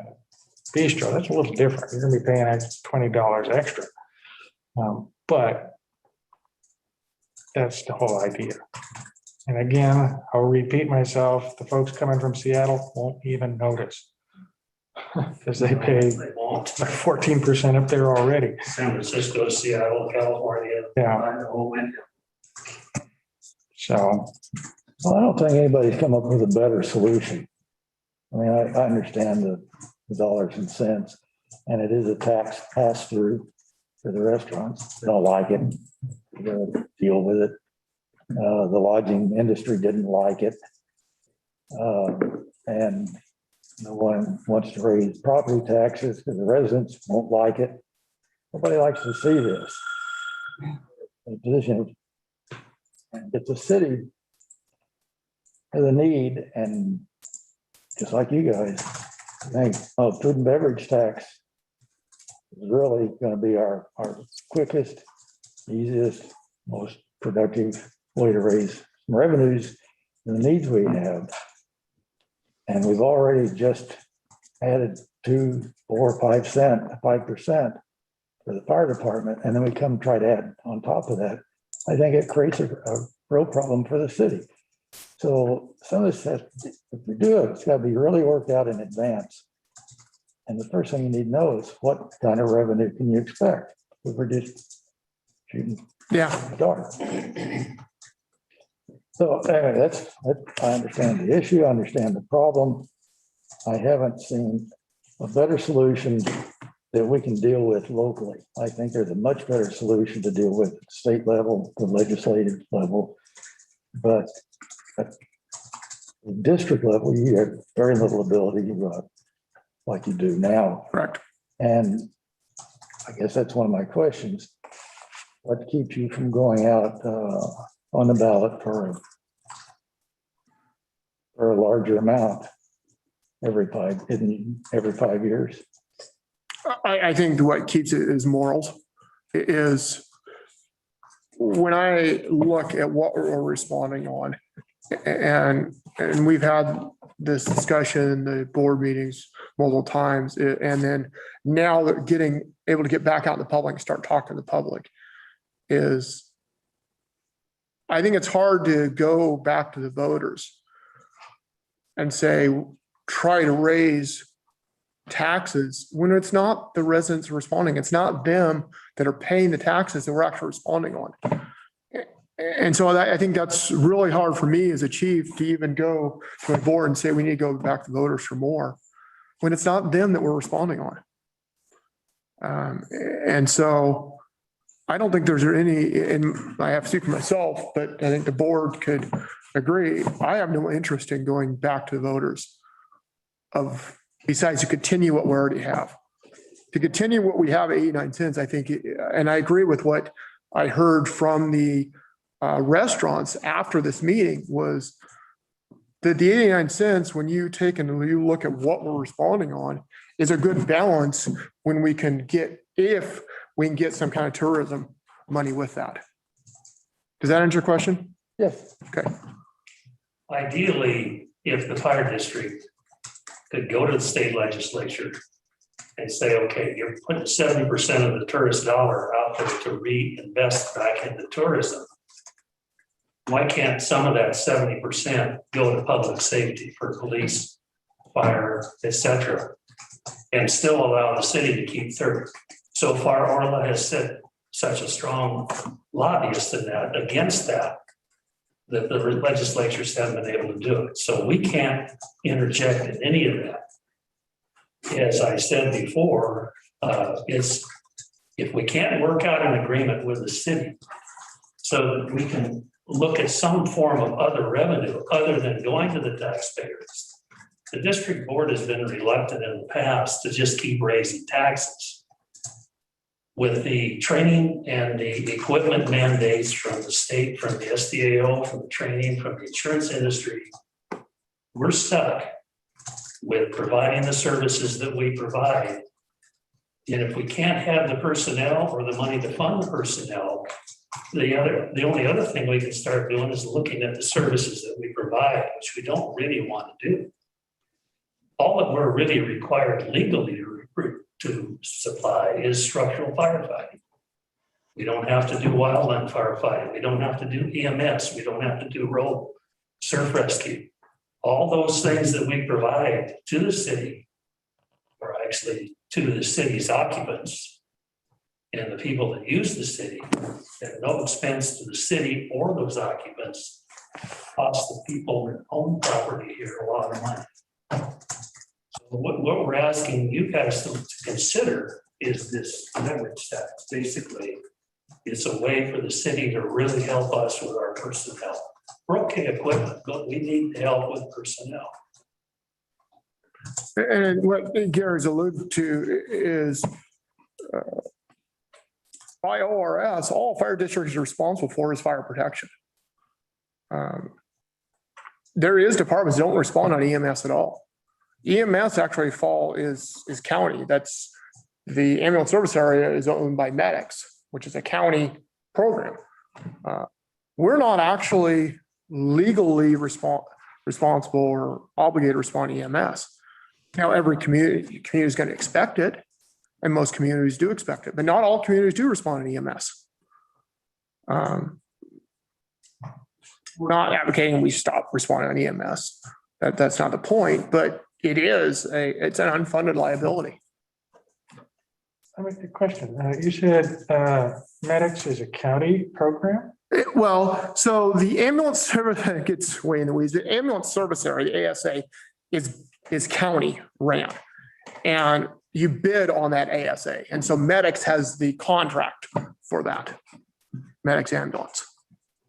Bistro, that's a little different. You're going to be paying $20 extra. But that's the whole idea. And again, I'll repeat myself, the folks coming from Seattle won't even notice. Because they pay They won't. like 14% up there already. San Francisco, Seattle, California. Yeah. The whole window. So, Well, I don't think anybody's come up with a better solution. I mean, I understand the dollars and cents, and it is a tax pass through for the restaurants. They don't like it. They gotta deal with it. The lodging industry didn't like it. And no one wants to raise property taxes because the residents won't like it. Nobody likes to see this. The position, it's a city with a need, and just like you guys, I think food and beverage tax is really going to be our quickest, easiest, most productive way to raise some revenues and the needs we have. And we've already just added 2, 4, 5% for the fire department. And then we come try to add on top of that. I think it creates a real problem for the city. So some of this, if we do it, it's got to be really worked out in advance. And the first thing you need to know is what kind of revenue can you expect if we're just shooting dark. So anyway, I understand the issue, I understand the problem. I haven't seen a better solution that we can deal with locally. I think there's a much better solution to deal with at the state level, the legislative level. But at the district level, you have very little ability, like you do now. Correct. And I guess that's one of my questions. What keeps you from going out on the ballot for a larger amount every 5 years? I think what keeps it is morals. It is when I look at what we're responding on, and we've had this discussion in the board meetings multiple times, and then now that getting able to get back out in the public and start talking to the public is, I think it's hard to go back to the voters and say, try to raise taxes when it's not the residents responding. It's not them that are paying the taxes that we're actually responding on. And so I think that's really hard for me as a chief to even go to a board and say, we need to go back to voters for more, when it's not them that we're responding on. And so I don't think there's any, and I have to speak for myself, but I think the board could agree. I have no interest in going back to the voters besides to continue what we already have. To continue what we have at 89 cents, I think, and I agree with what I heard from the restaurants after this meeting, was that the 89 cents, when you take and you look at what we're responding on, is a good balance when we can get, if we can get some kind of tourism money with that. Does that answer your question? Yes. Okay. Ideally, if the fire district could go to the state legislature and say, okay, you're putting 70% of the tourist dollar out there to reinvest back into tourism. Why can't some of that 70% go to public safety for police, fire, et cetera, and still allow the city to keep 30? So far, Orla has said such a strong lobbyist in that, against that the legislatures haven't been able to do it. So we can't interject in any of that. As I said before, it's if we can't work out an agreement with the city so that we can look at some form of other revenue other than going to the taxpayers. The district board has been reluctant in the past to just keep raising taxes. With the training and the equipment mandates from the state, from the SDAO, from the training, from the insurance industry, we're stuck with providing the services that we provide. And if we can't have the personnel or the money to fund the personnel, the only other thing we can start doing is looking at the services that we provide, which we don't really want to do. All that we're really required legally to supply is structural firefighting. We don't have to do wildland firefighting. We don't have to do EMS. We don't have to do road surf rescue. All those things that we provide to the city, or actually to the city's occupants and the people that use the city, at no expense to the city or those occupants, cost the people that own property here a lot of money. So what we're asking you guys to consider is this leverage tax. Basically, it's a way for the city to really help us with our personnel. We're okay equipment, but we need help with personnel. And what Gary's alluded to is by ORS, all fire districts are responsible for is fire protection. There is departments that don't respond on EMS at all. EMS actually is county. That's the ambulance service area is owned by medics, which is a county program. We're not actually legally responsible or obligated to respond to EMS. Now, every community is going to expect it, and most communities do expect it, but not all communities do respond to EMS. We're not advocating we stop responding on EMS. That's not the point, but it's an unfunded liability. I mean, the question, you said medics is a county program? Well, so the ambulance service gets way in the weeds. The ambulance service area, the ASA, is county ran. And you bid on that ASA. And so Medics has the contract for that. Medics ambulance.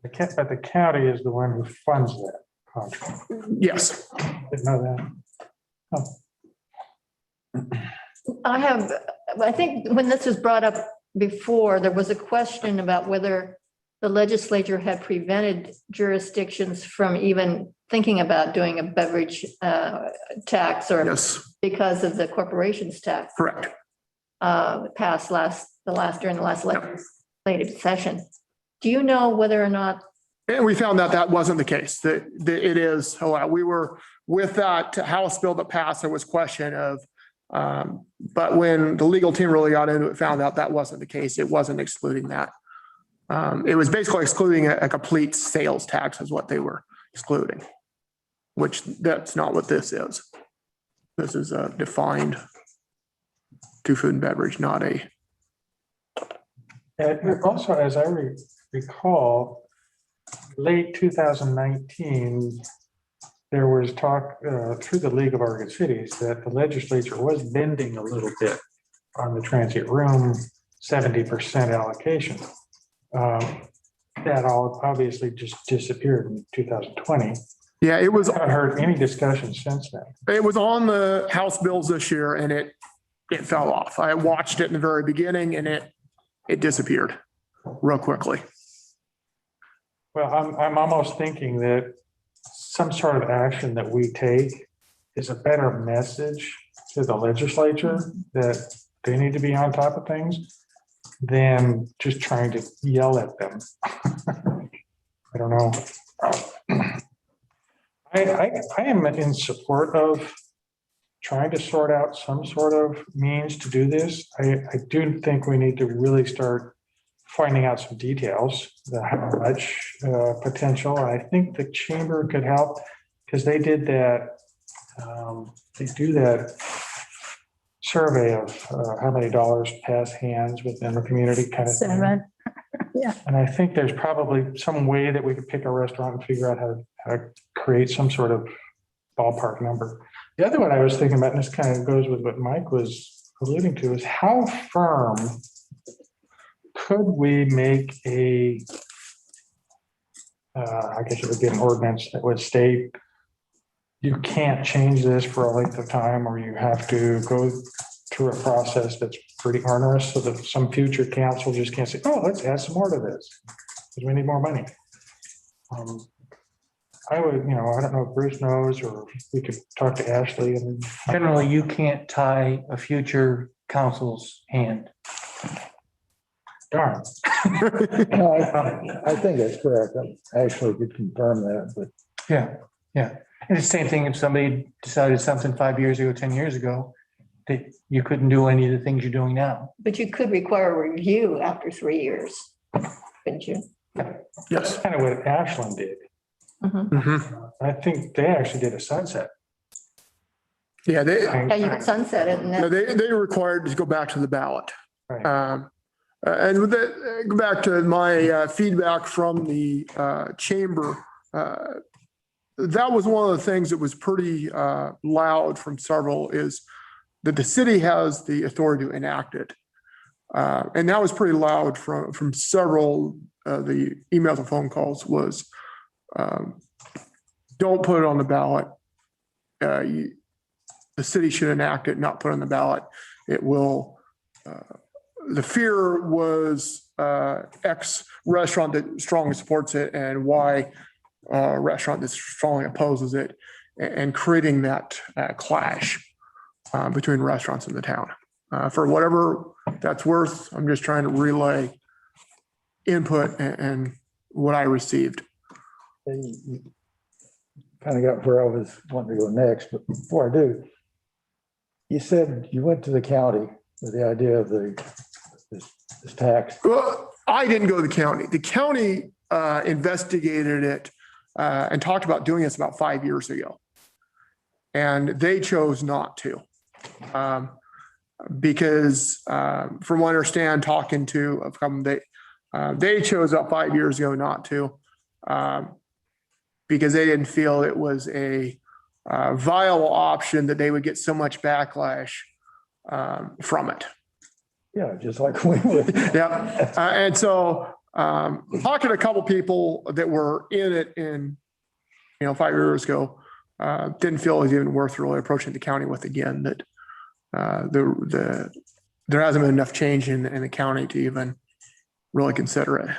But the county is the one who funds that contract. Yes. Didn't know that. I think when this was brought up before, there was a question about whether the legislature had prevented jurisdictions from even thinking about doing a beverage tax or Yes, because of the corporations tax correct. passed during the last legislative session. Do you know whether or not? And we found that that wasn't the case, that it is, we were with that House bill that passed, there was question of, but when the legal team really got into it, found out that wasn't the case. It wasn't excluding that. It was basically excluding a complete sales tax is what they were excluding, which that's not what this is. This is a defined to food and beverage, not a. And also, as I recall, late 2019, there was talk through the League of Oregon Cities that the legislature was bending a little bit on the transient room 70% allocation. That all obviously just disappeared in 2020. Yeah, it was. I haven't heard any discussion since then. It was on the House bills this year and it fell off. I watched it in the very beginning and it disappeared real quickly. Well, I'm almost thinking that some sort of action that we take is a better message to the legislature that they need to be on top of things than just trying to yell at them. I don't know. I am in support of trying to sort out some sort of means to do this. I do think we need to really start finding out some details, how much potential. I think the chamber could help because they did that. They do that survey of how many dollars pass hands within the community kind of thing. 7. Yeah. And I think there's probably some way that we could pick a restaurant and figure out how to create some sort of ballpark number. The other one I was thinking about, and this kind of goes with what Mike was alluding to, is how firm could we make I guess it would be an ordinance that would state you can't change this for a length of time, or you have to go through a process that's pretty onerous so that some future council just can't say, oh, let's add some more to this because we need more money. I would, I don't know if Bruce knows, or we could talk to Ashley. And Generally, you can't tie a future council's hand. darn. No, I think that's correct. I actually could confirm that, but Yeah. And it's the same thing if somebody decided something 5 years ago, 10 years ago, that you couldn't do any of the things you're doing now. But you could require a review after 3 years, couldn't you? Yes. That's kind of what Ashland did. I think they actually did a sunset. Yeah, Yeah, you could sunset it and then. they required to go back to the ballot. Right. And with that, go back to my feedback from the chamber. That was one of the things that was pretty loud from several, is that the city has the authority to enact it. And that was pretty loud from several the emails and phone calls was, don't put it on the ballot. The city should enact it, not put it on the ballot. It will, the fear was X restaurant that strongly supports it and Y restaurant that strongly opposes it, and creating that clash between restaurants in the town. For whatever that's worth, I'm just trying to relay input and what I received. kind of got where I was wanting to go next, but before I do, you said you went to the county with the idea of this tax. Well, I didn't go to the county. The county investigated it and talked about doing this about 5 years ago. And they chose not to. Because from what I understand, talking to they chose about 5 years ago not to, because they didn't feel it was a viable option, that they would get so much backlash from it. Yeah, just like we would. Yeah. And so talking to a couple people that were in it in, 5 years ago, didn't feel it was even worth really approaching the county with again, that there hasn't been enough change in the county to even really consider it.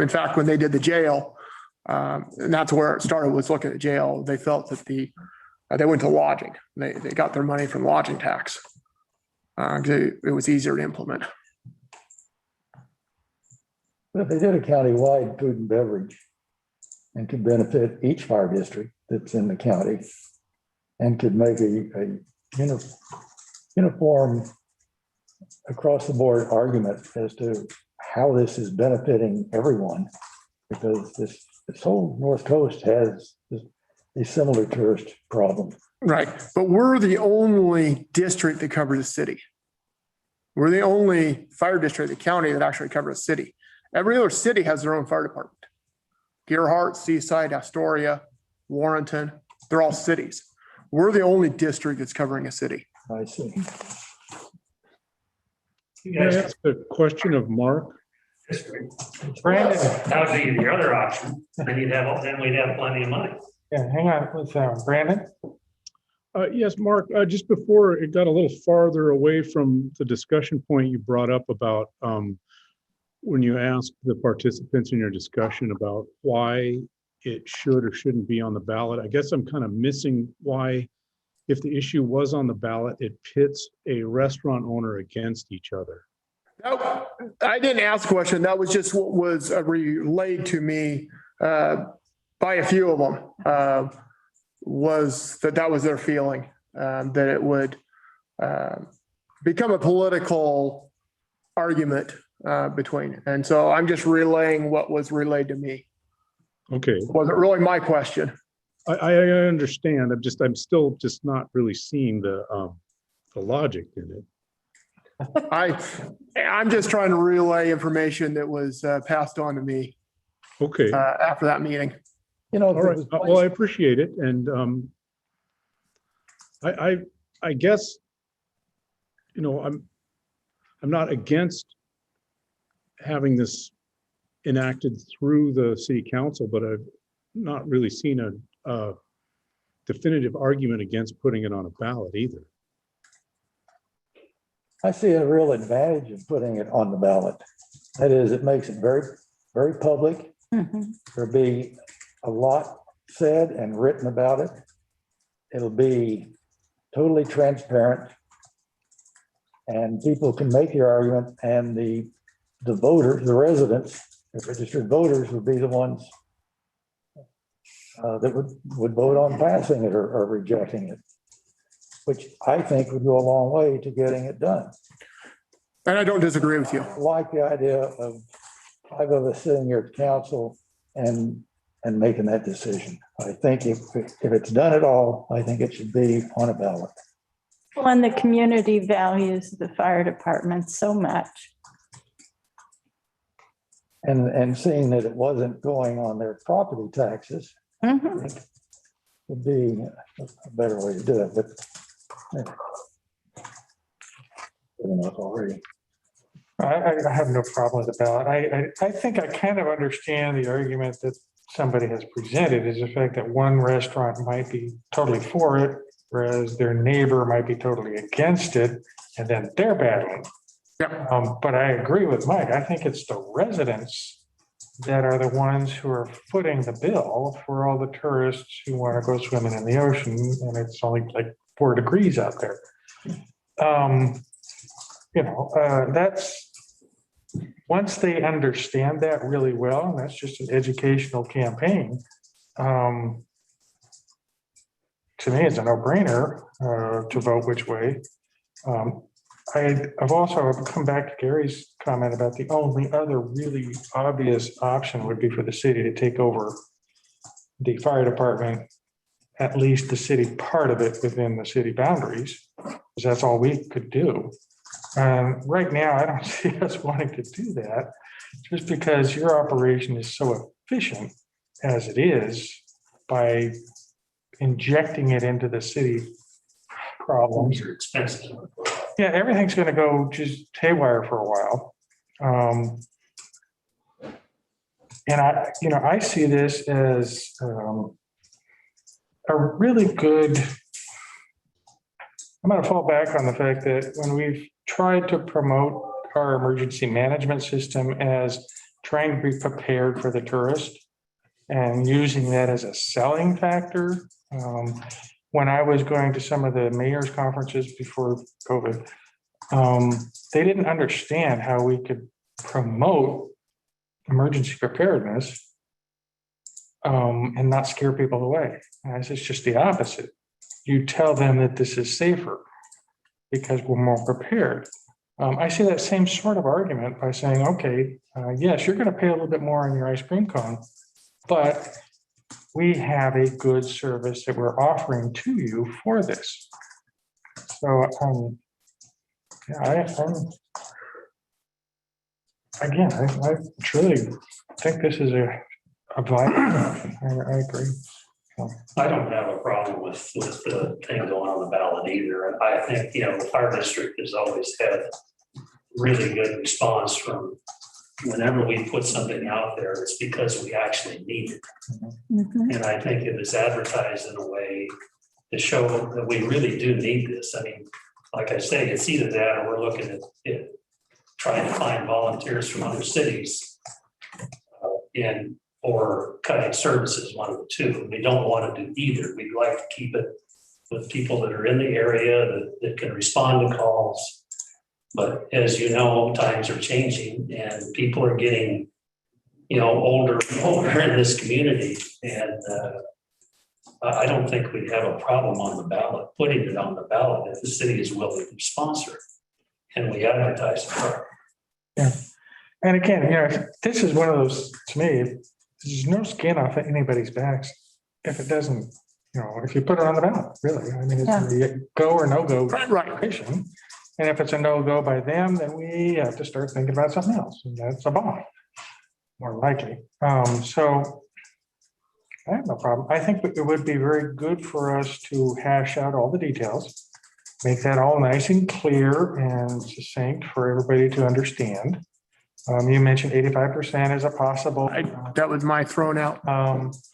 In fact, when they did the jail, and that's where it started, was looking at jail, they felt that they went to lodging. They got their money from lodging tax. It was easier to implement. But if they did a countywide food and beverage and could benefit each fire district that's in the county and could make a uniform across the board argument as to how this is benefiting everyone, because this whole North Coast has a similar tourist problem. Right. But we're the only district that covers a city. We're the only fire district in the county that actually covers a city. Every other city has their own fire department. Gerhardt, Seaside, Astoria, Warrenton, they're all cities. We're the only district that's covering a city. I see. You Can I guys, ask a question of Mark? Brandon, that would be the other option. Then we'd have plenty of money. yeah, hang on with Brandon. Yes, Mark, just before it got a little farther away from the discussion point you brought up about when you asked the participants in your discussion about why it should or shouldn't be on the ballot. I guess I'm kind of missing why, if the issue was on the ballot, it pits a restaurant owner against each other. I didn't ask a question. That was just what was relayed to me by a few of them, was that was their feeling, that it would become a political argument between. And so I'm just relaying what was relayed to me. Okay, It wasn't really my question. I understand. I'm still just not really seeing the logic in it. I'm just trying to relay information that was passed on to me Okay, after that meeting. all right. Well, I appreciate it. And I guess, I'm not against having this enacted through the city council, but I've not really seen a definitive argument against putting it on a ballot either. I see a real advantage of putting it on the ballot. That is, it makes it very, very public. There'll be a lot said and written about it. It'll be totally transparent. And people can make their argument, and the voters, the residents, the registered voters would be the ones that would vote on passing it or rejecting it, which I think would go a long way to getting it done. And I don't disagree with you. I like the idea of 5 of us sitting here at council and making that decision. I think if it's done at all, I think it should be on a ballot. Well, and the community values the fire department so much. And seeing that it wasn't going on their property taxes would be a better way to do it, but good enough already. I have no problem with the ballot. I think I kind of understand the argument that somebody has presented, is the fact that one restaurant might be totally for it, whereas their neighbor might be totally against it, and then they're battling. Yeah. But I agree with Mike. I think it's the residents that are the ones who are footing the bill for all the tourists who want to go swimming in the ocean, and it's only like 4 degrees out there. That's, once they understand that really well, and that's just an educational campaign, to me, it's a no-brainer to vote which way. I've also come back to Gary's comment about the only other really obvious option would be for the city to take over the fire department, at least the city part of it within the city boundaries, because that's all we could do. Right now, I don't see us wanting to do that, just because your operation is so efficient as it is by injecting it into the city problems. These are expensive. Yeah, everything's gonna go just haywire for a while. And I see this as a really good, I'm gonna fall back on the fact that when we've tried to promote our emergency management system as trying to be prepared for the tourist and using that as a selling factor. When I was going to some of the mayor's conferences before COVID, they didn't understand how we could promote emergency preparedness and not scare people away. And it's just the opposite. You tell them that this is safer because we're more prepared. I see that same sort of argument by saying, okay, yes, you're going to pay a little bit more on your ice cream cone, but we have a good service that we're offering to you for this. So, I truly think this is a vital option. I agree. I don't have a problem with the thing going on the ballot either. And I think, the fire district has always had really good response from whenever we put something out there, it's because we actually need it. And I think it was advertised in a way to show that we really do need this. I mean, like I say, it's either that or we're looking at it, trying to find volunteers from other cities or cutting services, one of the two. We don't want to do either. We'd like to keep it with people that are in the area that can respond to calls. But as you know, times are changing and people are getting, older and older in this community. And I don't think we'd have a problem on the ballot, putting it on the ballot if the city is willing to sponsor it and we advertise for it. Yeah. And again, this is one of those, to me, there's no skin off anybody's backs if it doesn't, if you put it on the ballot, really. I mean, it's a go or no go situation. And if it's a no go by them, then we have to start thinking about something else. And that's a bond, more likely. So I have no problem. I think it would be very good for us to hash out all the details, make that all nice and clear and succinct for everybody to understand. You mentioned 85% is a possible. That was my thrown out.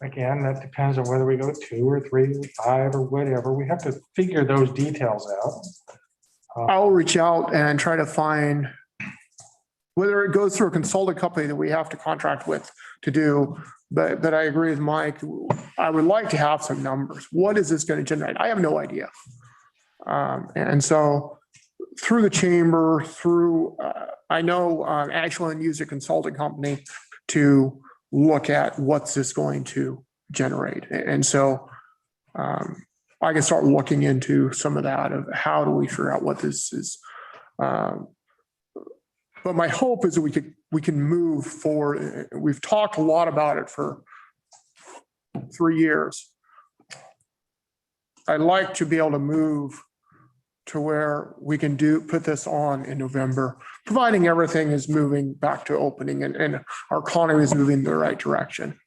Again, that depends on whether we go 2 or 3 or 5 or whatever. We have to figure those details out. I'll reach out and try to find whether it goes through a consulting company that we have to contract with to do. But I agree with Mike. I would like to have some numbers. What is this going to generate? I have no idea. And so through the chamber, I know Ashland used a consulting company to look at what's this going to generate. And so I can start looking into some of that of how do we figure out what this is. But my hope is that we can move forward. We've talked a lot about it for 3 years. I'd like to be able to move to where we can put this on in November, providing everything is moving back to opening and our economy is moving in the right direction.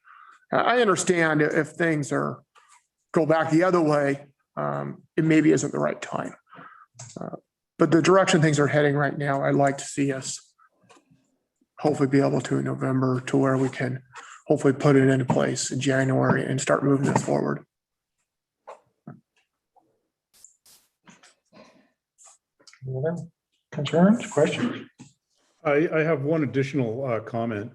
I understand if things go back the other way, it maybe isn't the right time. But the direction things are heading right now, I'd like to see us hopefully be able to in November to where we can hopefully put it into place in January and start moving this forward. Concerns, questions? I have one additional comment.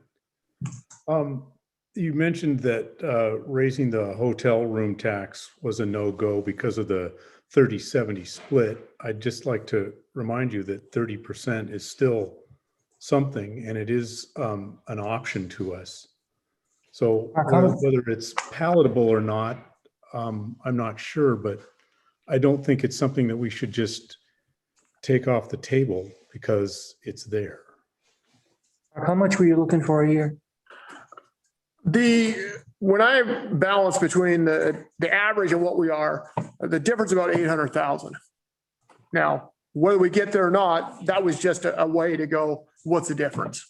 You mentioned that raising the hotel room tax was a no-go because of the 30-70 split. I'd just like to remind you that 30% is still something, and it is an option to us. So whether it's palatable or not, I'm not sure, but I don't think it's something that we should just take off the table because it's there. How much were you looking for a year? When I balance between the average of what we are, the difference is about 800,000. Now, whether we get there or not, that was just a way to go, what's the difference?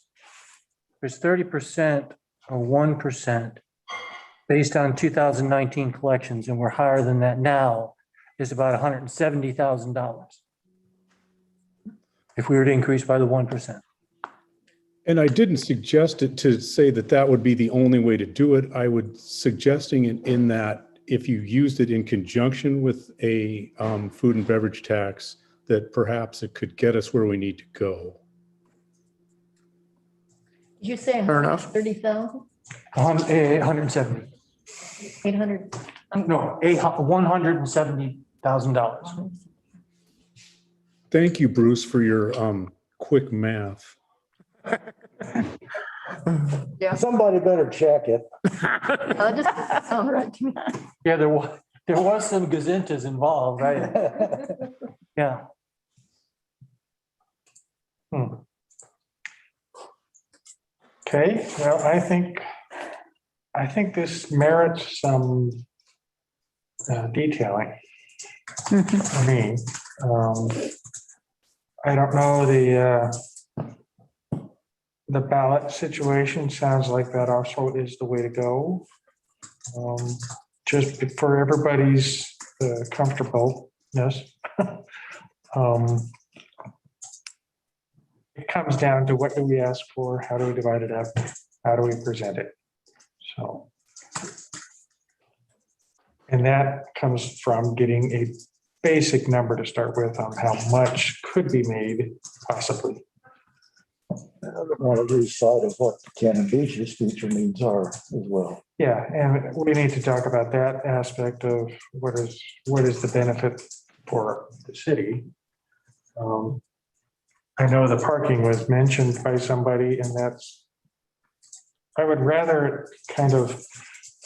There's 30% or 1% based on 2019 collections, and we're higher than that now, is about $170,000. if we were to increase by the 1%. And I didn't suggest it to say that that would be the only way to do it. I would suggesting it in that if you used it in conjunction with a food and beverage tax, that perhaps it could get us where we need to go. Did you say Fair enough. 30,000, 170, 800? no, $170,000. Thank you, Bruce, for your quick math. Somebody better check it. That just sounds right to me. Yeah, there was some gazintas involved, right? Yeah. Okay, well, I think this merits some detailing. I mean, I don't know, the ballot situation sounds like that also is the way to go. Just for everybody's comfortableness. It comes down to what do we ask for? How do we divide it up? How do we present it? So. And that comes from getting a basic number to start with on how much could be made possibly. I don't want to lose sight of what Cannon Beach's future needs are as well. Yeah, and we need to talk about that aspect of what is the benefit for the city. I know the parking was mentioned by somebody, and I would rather kind of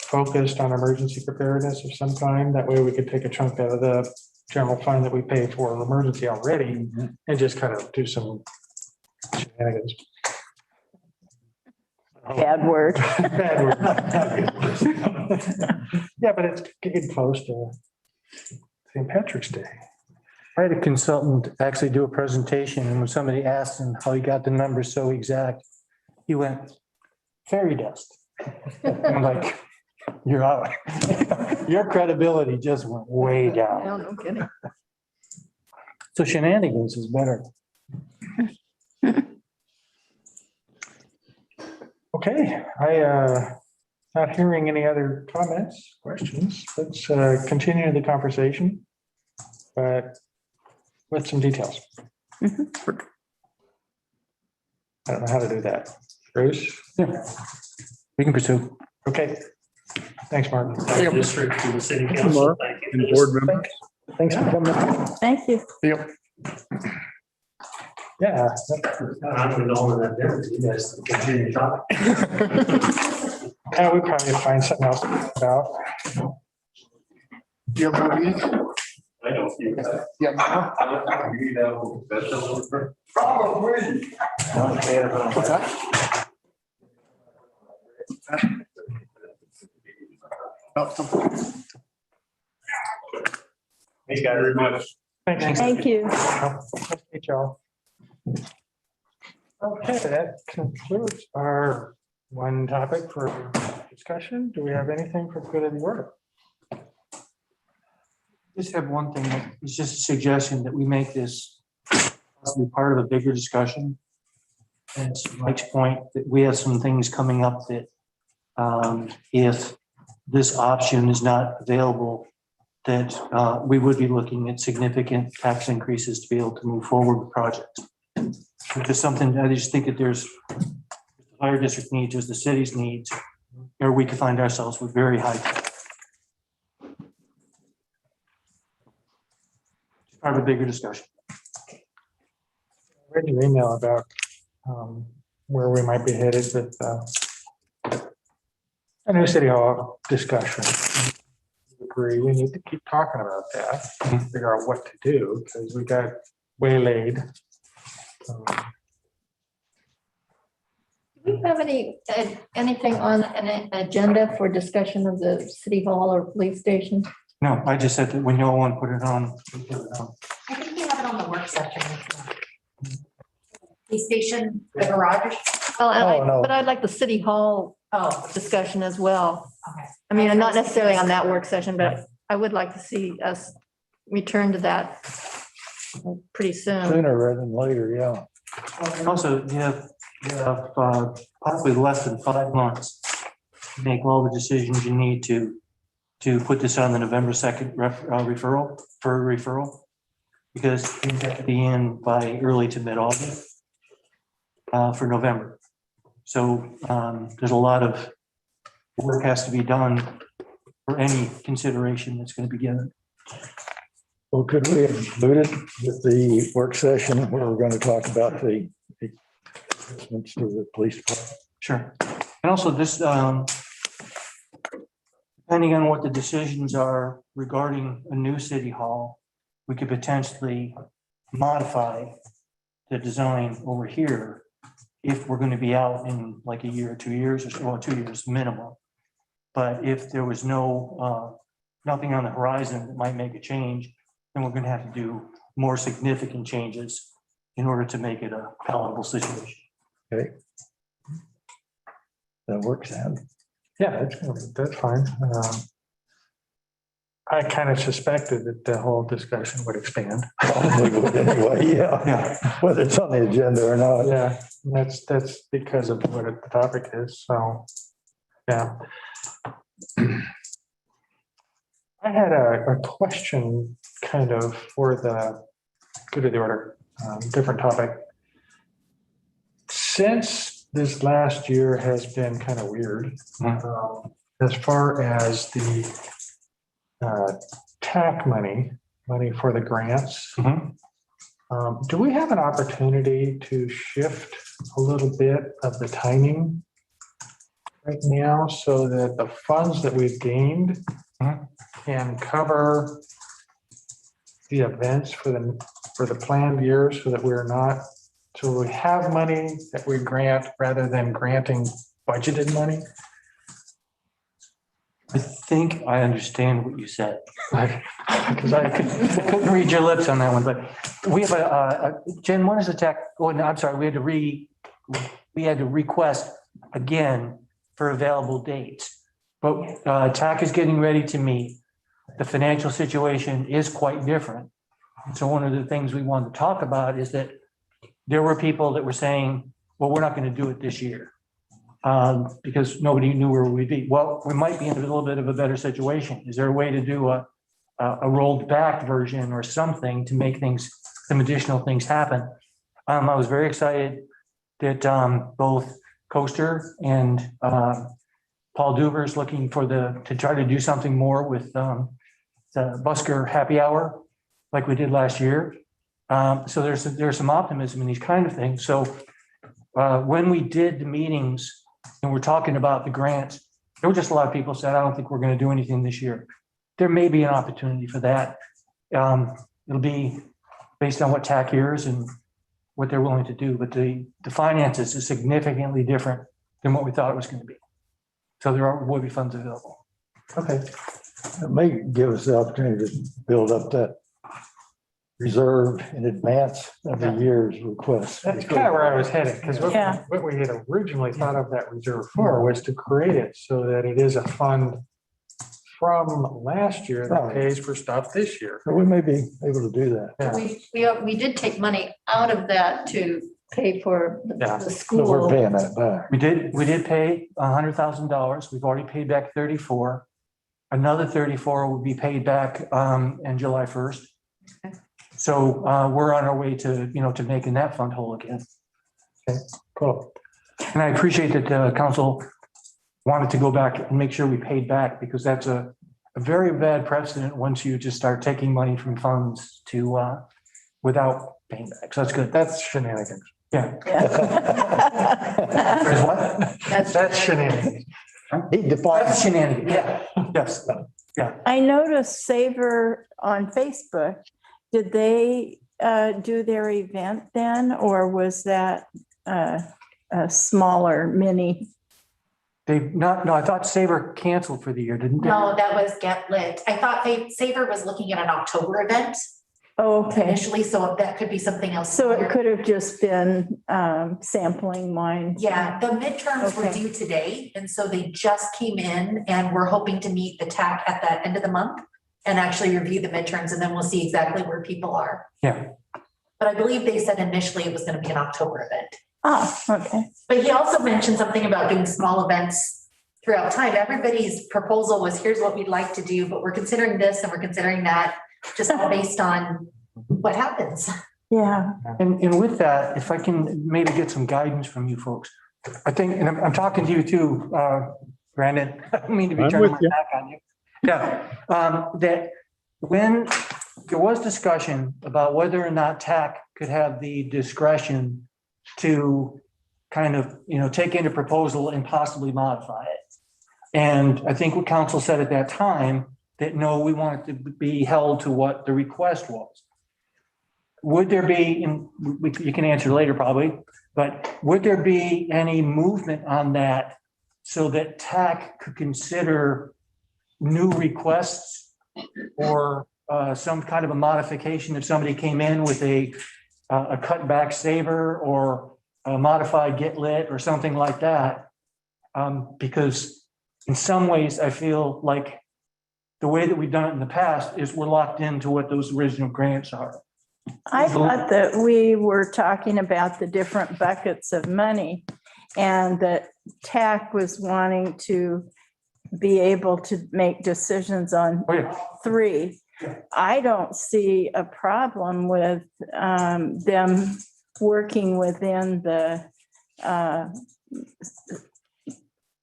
focused on emergency preparedness of some kind. That way we could take a chunk out of the general fund that we pay for emergency already and just kind of do some shenanigans. Bad word. Bad word. Yeah, but it's getting close to St. Patrick's Day. I had a consultant actually do a presentation, and when somebody asked him how he got the numbers so exact, he went, fairy dust. I'm like, you're out. Your credibility just went way down. No, no kidding. So shenanigans is better. Okay, not hearing any other comments, questions. Let's continue the conversation, but with some details. I don't know how to do that. Bruce? Yeah. We can pursue. Okay. Thanks, Mark. District to the city Thank you, council. Mark, Thank you. and for this. board members. Thanks for coming. Thank you. Yep. Yeah. I'm going to go on that dinner. You guys continue talking. Yeah, we probably find something else to talk about. Do you have more meetings? I don't see that. Yeah. What's that? Oh, Thank you very much. Thanks. Thank you. Hey, y'all. Okay, that concludes our one topic for discussion. Do we have anything for good of the order? Just have one thing, it's just a suggestion that we make this possibly part of a bigger discussion. And to Mike's point, that we have some things coming up that if this option is not available, that we would be looking at significant tax increases to be able to move forward with projects. Which is something, I just think that there's the fire district needs, there's the city's needs, or we could find ourselves with very high tax. Part of a bigger discussion. I read your email about where we might be headed with a new city hall discussion. Agree, we need to keep talking about that, figure out what to do, because we got waylaid. Do we have anything on an agenda for discussion of the city hall or police station? No, I just said that when y'all want to put it on. we put it on. I think we have it on the work session. The station, the garage. Well, Oh, no. but I'd like the city hall Oh, discussion as well. okay. I mean, not necessarily on that work session, but I would like to see us return to that pretty soon. Sooner rather than later, yeah. And also, you have possibly less than 5 months to make all the decisions you need to put this on the November 2nd referral, for referral. Because things have to be in by early to mid-August for November. So there's a lot of work has to be done for any consideration that's going to be given. Well, could we include it with the work session where we're going to talk about the assessments to the police department? Sure. And also this, depending on what the decisions are regarding a new city hall, we could potentially modify the design over here if we're going to be out in like a year or 2 years, or so, well, 2 years minimum. But if there was nothing on the horizon that might make a change, then we're going to have to do more significant changes in order to make it a palatable situation. Okay. That works out. Yeah, that's fine. I kind of suspected that the whole discussion would expand. Probably would anyway, yeah, whether it's on the agenda or not. Yeah, that's because of what the topic is, so, yeah. I had a question kind of for the good of the order, different topic. Since this last year has been kind of weird, as far as the TAC money for the grants, do we have an opportunity to shift a little bit of the timing right now so that the funds that we've gained can cover the events for the planned years, so that we're not, so we have money that we grant rather than granting budgeted money? I think I understand what you said. Because I couldn't read your lips on that one, but we have Jen, when is the TAC? Oh, no, I'm sorry, we had to request again for available dates. But TAC is getting ready to meet. The financial situation is quite different. So one of the things we wanted to talk about is that there were people that were saying, well, we're not going to do it this year because nobody knew where we'd be. Well, we might be in a little bit of a better situation. Is there a way to do a rolled back version or something to make some additional things happen? I was very excited that both Coaster and Paul Duver is looking to try to do something more with the Busker Happy Hour like we did last year. So there's some optimism in these kind of things. So when we did the meetings and we're talking about the grants, there were just a lot of people said, I don't think we're going to do anything this year. There may be an opportunity for that. It'll be based on what TAC hears and what they're willing to do, but the finances is significantly different than what we thought it was going to be. So will be funds available. Okay. It may give us the opportunity to build up that reserve in advance of the year's request. That's kind of where I was headed, because what we had originally thought of that reserve for was to create it so that it is a fund from last year that pays for stuff this year. So we may be able to do that. Yeah. We did take money out of that to pay for the But we're school. paying that back. We did pay $100,000. We've already paid back 34. Another 34 will be paid back on July 1st. Okay. So we're on our way to making that fund whole again. Okay, cool. And I appreciate that council wanted to go back and make sure we paid back, because that's a very bad precedent once you just start taking money from funds to without paying back. So that's good. That's shenanigans. Yeah. That's shenanigans. He defined That's shenanigans. Yeah. Yes. Yeah. I noticed Savor on Facebook. Did they do their event then, or was that a smaller mini? I thought Sabre canceled for the year, didn't they? No, that was Get Lit. I thought Savor was looking at an October event Oh, okay. initially, so that could be something else. So it could have just been sampling wine. Yeah, the midterms were Okay. due today, and so they just came in, and we're hoping to meet the TAC at the end of the month and actually review the midterms, and then we'll see exactly where people are. Yeah. but I believe they said initially it was gonna be an October event. Oh, okay. But he also mentioned something about doing small events throughout time. Everybody's proposal was, here's what we'd like to do, but we're considering this and we're considering that, just all based on what happens. Yeah. And with that, if I can maybe get some guidance from you folks, I think, and I'm talking to you too, Brandon, I don't mean to be I'm turning with my you. back on you. Yeah, that when there was discussion about whether or not TAC could have the discretion to kind of, take in a proposal and possibly modify it. And I think what council said at that time, that no, we want it to be held to what the request was. Would there be, and you can answer later probably, but would there be any movement on that so that TAC could consider new requests or some kind of a modification if somebody came in with a cutback saver or a modified get lit or something like that? Because in some ways, I feel like the way that we've done it in the past is we're locked into what those original grants are. I thought that we were talking about the different buckets of money and that TAC was wanting to be able to make decisions on Oh, yeah. three. I don't see a problem with them working within the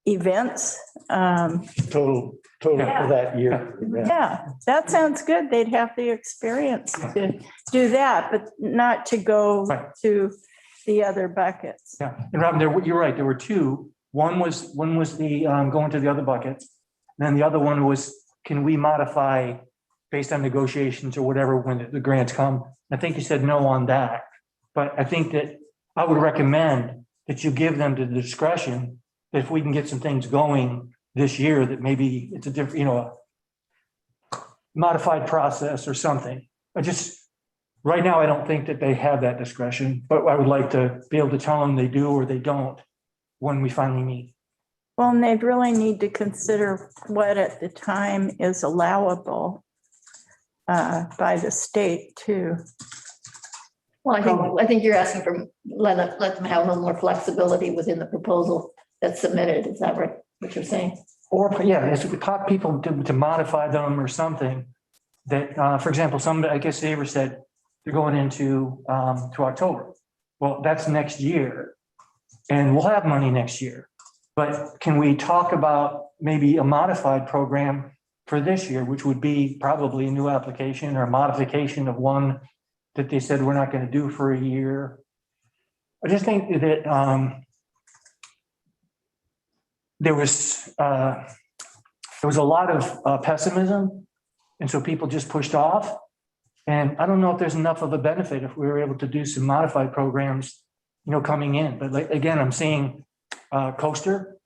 events. Total for that year. Yeah. Yeah, that sounds good. They'd have the experience to do that, but not to go Right. to the other buckets. Yeah, and Robin, you're right, there were two. One was the going to the other buckets. And then the other one was, can we modify based on negotiations or whatever when the grants come? I think you said no on that. But I think that I would recommend that you give them the discretion that if we can get some things going this year, that maybe it's a different, modified process or something. Right now, I don't think that they have that discretion, but I would like to be able to tell them they do or they don't when we finally meet. Well, and they'd really need to consider what at the time is allowable by the state too. Well, I think you're asking for, let them have a little more flexibility within the proposal that's submitted. Is that right, what you're saying? Or, yeah, if we taught people to modify them or something that, for example, I guess Saver said they're going into to October. Well, that's next year and we'll have money next year. But can we talk about maybe a modified program for this year, which would be probably a new application or a modification of one that they said we're not going to do for a year? I just think that there was a lot of pessimism, and so people just pushed off. And I don't know if there's enough of a benefit if we were able to do some modified programs, coming in. But like, again, I'm seeing Coaster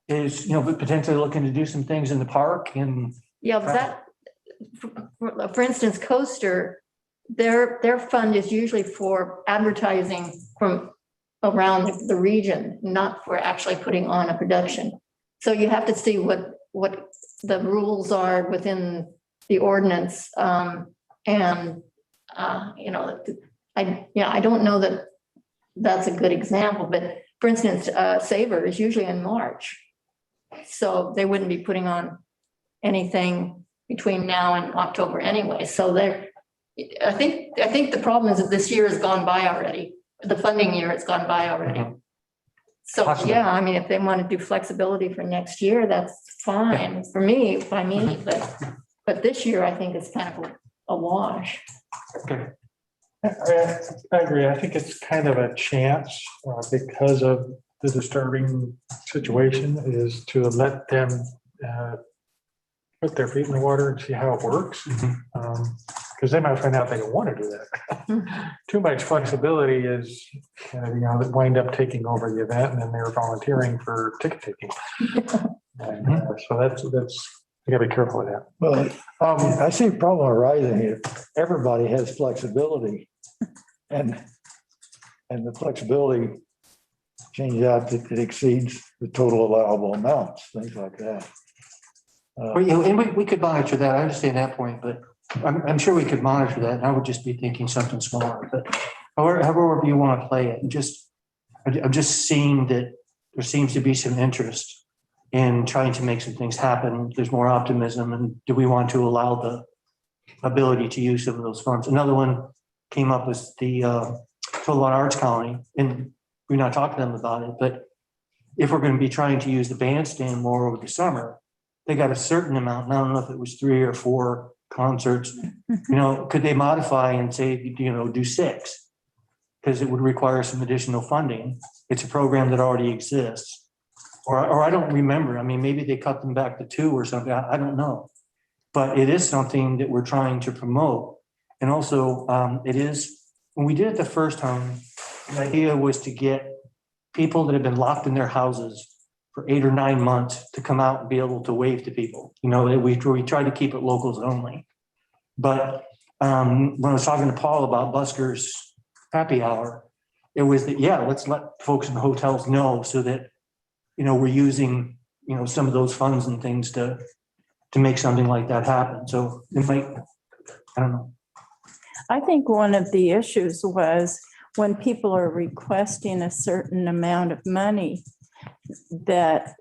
is, potentially looking to do some things in the park and. Yeah, that, for instance, Coaster, their fund is usually for advertising from around the region, not for actually putting on a production. So you have to see what the rules are within the ordinance. I don't know that that's a good example, but for instance, Saver is usually in March. So they wouldn't be putting on anything between now and October anyway. So I think the problem is that this year has gone by already. The funding year has gone by already. Mhm. So, Possible. yeah, I mean, if they want to do flexibility for next year, that's fine for me, by me, but this year I think it's kind of a wash. Okay. I agree. I think it's kind of a chance because of the disturbing situation is to let them put their feet in the water and see how it works. Because they might find out they don't want to do that. Too much flexibility is, that wind up taking over the event and then they're volunteering for ticket taking. And, so that's, you gotta be careful with that. Well, I see a problem arising here. Everybody has flexibility and the flexibility changes out that it exceeds the total allowable amounts, things like that. And we could monitor that. I understand that point, but I'm sure we could monitor that. I would just be thinking something smaller, but however you want to play it, and I'm just seeing that there seems to be some interest in trying to make some things happen. There's more optimism, and do we want to allow the ability to use some of those funds? Another one came up was the Total on Arts Colony, and we're not talking to them about it, but if we're going to be trying to use the bandstand more over the summer, they got a certain amount, and I don't know if it was 3 or 4 concerts, could they modify and say, do 6? Because it would require some additional funding. It's a program that already exists. Or I don't remember. I mean, maybe they cut them back to 2 or something. I don't know. But it is something that we're trying to promote. And also it is, when we did it the first time, the idea was to get people that have been locked in their houses for 8 or 9 months to come out and be able to wave to people. We try to keep it locals only. But when I was talking to Paul about Buskers Happy Hour, it was that, let's let folks in the hotels know so that, we're using, some of those funds and things to make something like that happen. So it might, I don't know. I think one of the issues was when people are requesting a certain amount of money, that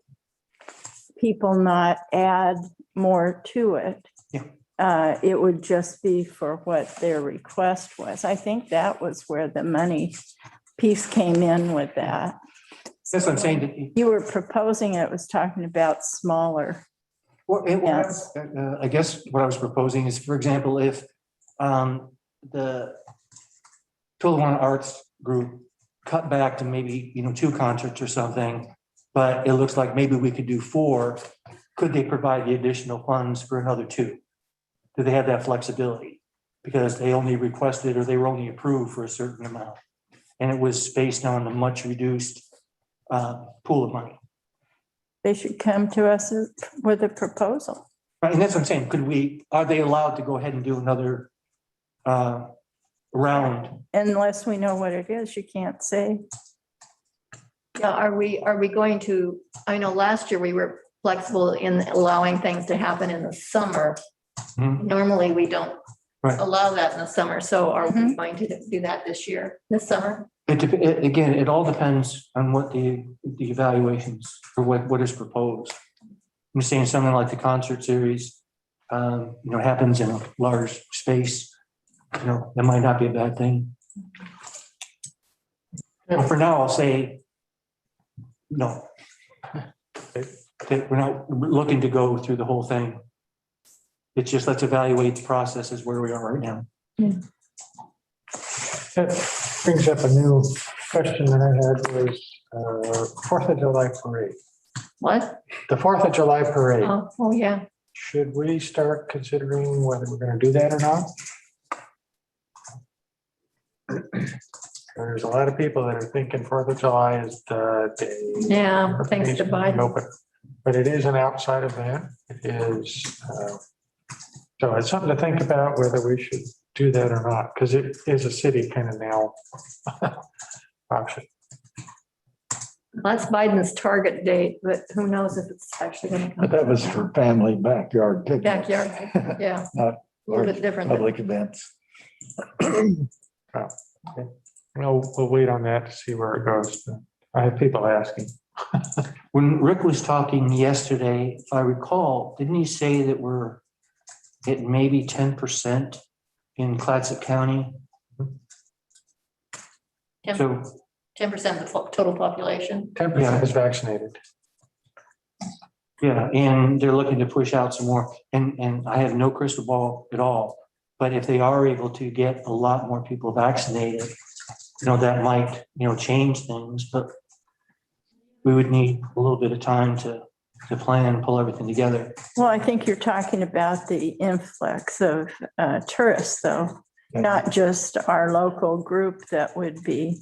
people not add more to it. Yeah. It would just be for what their request was. I think that was where the money piece came in with that. That's what I'm saying. That You were proposing it was talking about smaller. Yes. I guess what I was proposing is, for example, if the Total on Arts group cut back to maybe 2 concerts or something, but it looks like maybe we could do 4. Could they provide the additional funds for another 2? Do they have that flexibility? Because they only requested or they were only approved for a certain amount. And it was based on a much reduced pool of money. They should come to us with a proposal. Right, and that's what I'm saying. Are they allowed to go ahead and do another round? Unless we know what it is, you can't say. Yeah, are we going to, I know last year we were flexible in allowing things to happen in the summer. Mhm. Normally, we don't Right. allow that in the summer. So are we going to do that this summer? Again, it all depends on what the evaluations or what is proposed. I'm just saying something like the concert series, happens in a large space. That might not be a bad thing. Well, for now, I'll say no. We're not looking to go through the whole thing. It's just let's evaluate the processes where we are right now. That brings up a new question that I had was 4th of July parade. What? The 4th of July parade. Oh, yeah. Should we start considering whether we're going to do that or not? There's a lot of people that are thinking 4th of July is the day. Yeah, thanks to Biden. Open. But it is an outside event. It is, so it's something to think about whether we should do that or not, because it is a city kind of now option. That's Biden's target date, but who knows if it's actually going to come. But that was for family backyard picnics. Backyard, yeah. Not A little bit different. public events. We'll wait on that to see where it goes. I have people asking. When Rick was talking yesterday, if I recall, didn't he say that we're at maybe 10% in Clatsop County? So 10% of the total population. 10% is vaccinated. yeah, and they're looking to push out some more. And I have no crystal ball at all. But if they are able to get a lot more people vaccinated, that might, change things. But we would need a little bit of time to plan and pull everything together. Well, I think you're talking about the influx of tourists, though, not just our local group that would be.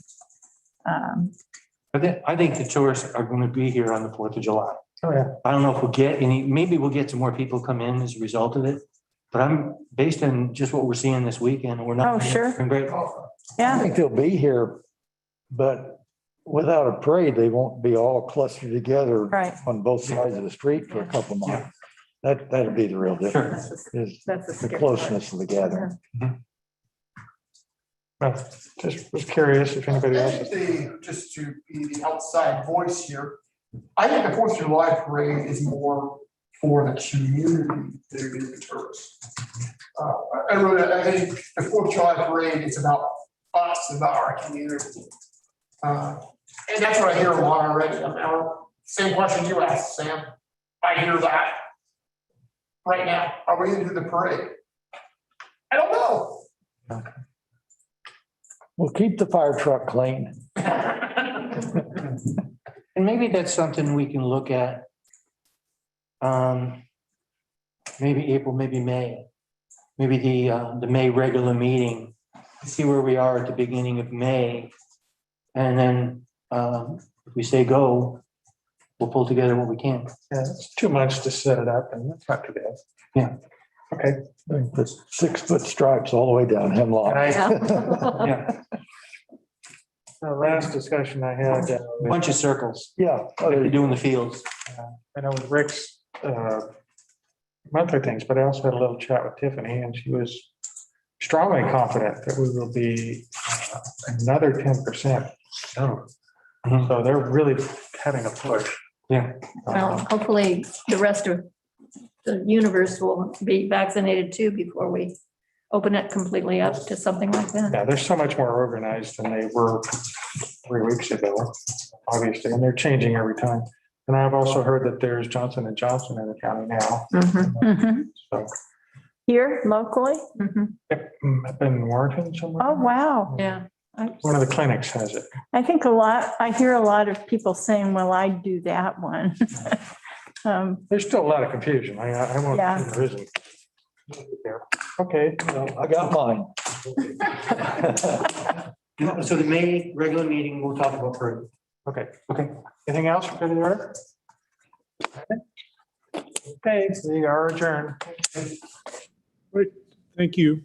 I think the tourists are going to be here on the 4th of July. Oh, yeah. I don't know if we'll get any, maybe we'll get some more people come in as a result of it. But I'm based on just what we're seeing this weekend. We're not. Oh, sure. Been great. I Yeah, think they'll be here, but without a parade, they won't be all clustered together right. on both sides of the street for a couple months. That'd be the real difference, is That's a the scary closeness of the gathering. Well, just was curious if anybody else is. Just to be the outside voice here, I think the 4th of July parade is more for the community than it is the tourists. I think the 4th of July parade is about us, about our community. And that's what I hear a lot already. Same question you asked, Sam. I hear that right now. Are we into the parade? I don't know. We'll keep the fire truck clean. And maybe that's something we can look at. Maybe April, maybe May, maybe the May regular meeting, see where we are at the beginning of May. And then if we say go, we'll pull together what we can. Yeah, it's 2 months to set it up and that's not too bad. Yeah. Okay. Put 6-foot stripes all the way down Hemlock. Yeah. The last discussion I had. A bunch of circles, Yeah. like we do in the fields. I know with Rick's monthly things, but I also had a little chat with Tiffany and she was strongly confident that we will be another 10%. Oh. So they're really having a push. Yeah. Well, hopefully the rest of the universe will be vaccinated too before we open it completely up to something like that. Yeah, they're so much more organized than they were 3 weeks ago, obviously, and they're changing every time. And I've also heard that there's Johnson & Johnson in the county now. Mhm. So Here locally? yep, up in Warrenton somewhere. Oh, wow. Yeah. One of the clinics has it. I think I hear a lot of people saying, well, I'd do that one. There's still a lot of confusion. I won't, Yeah. there isn't. Okay. I got mine. So the May regular meeting, we'll talk about further. Okay. Anything else for the order? Okay, we are adjourned. Thank you.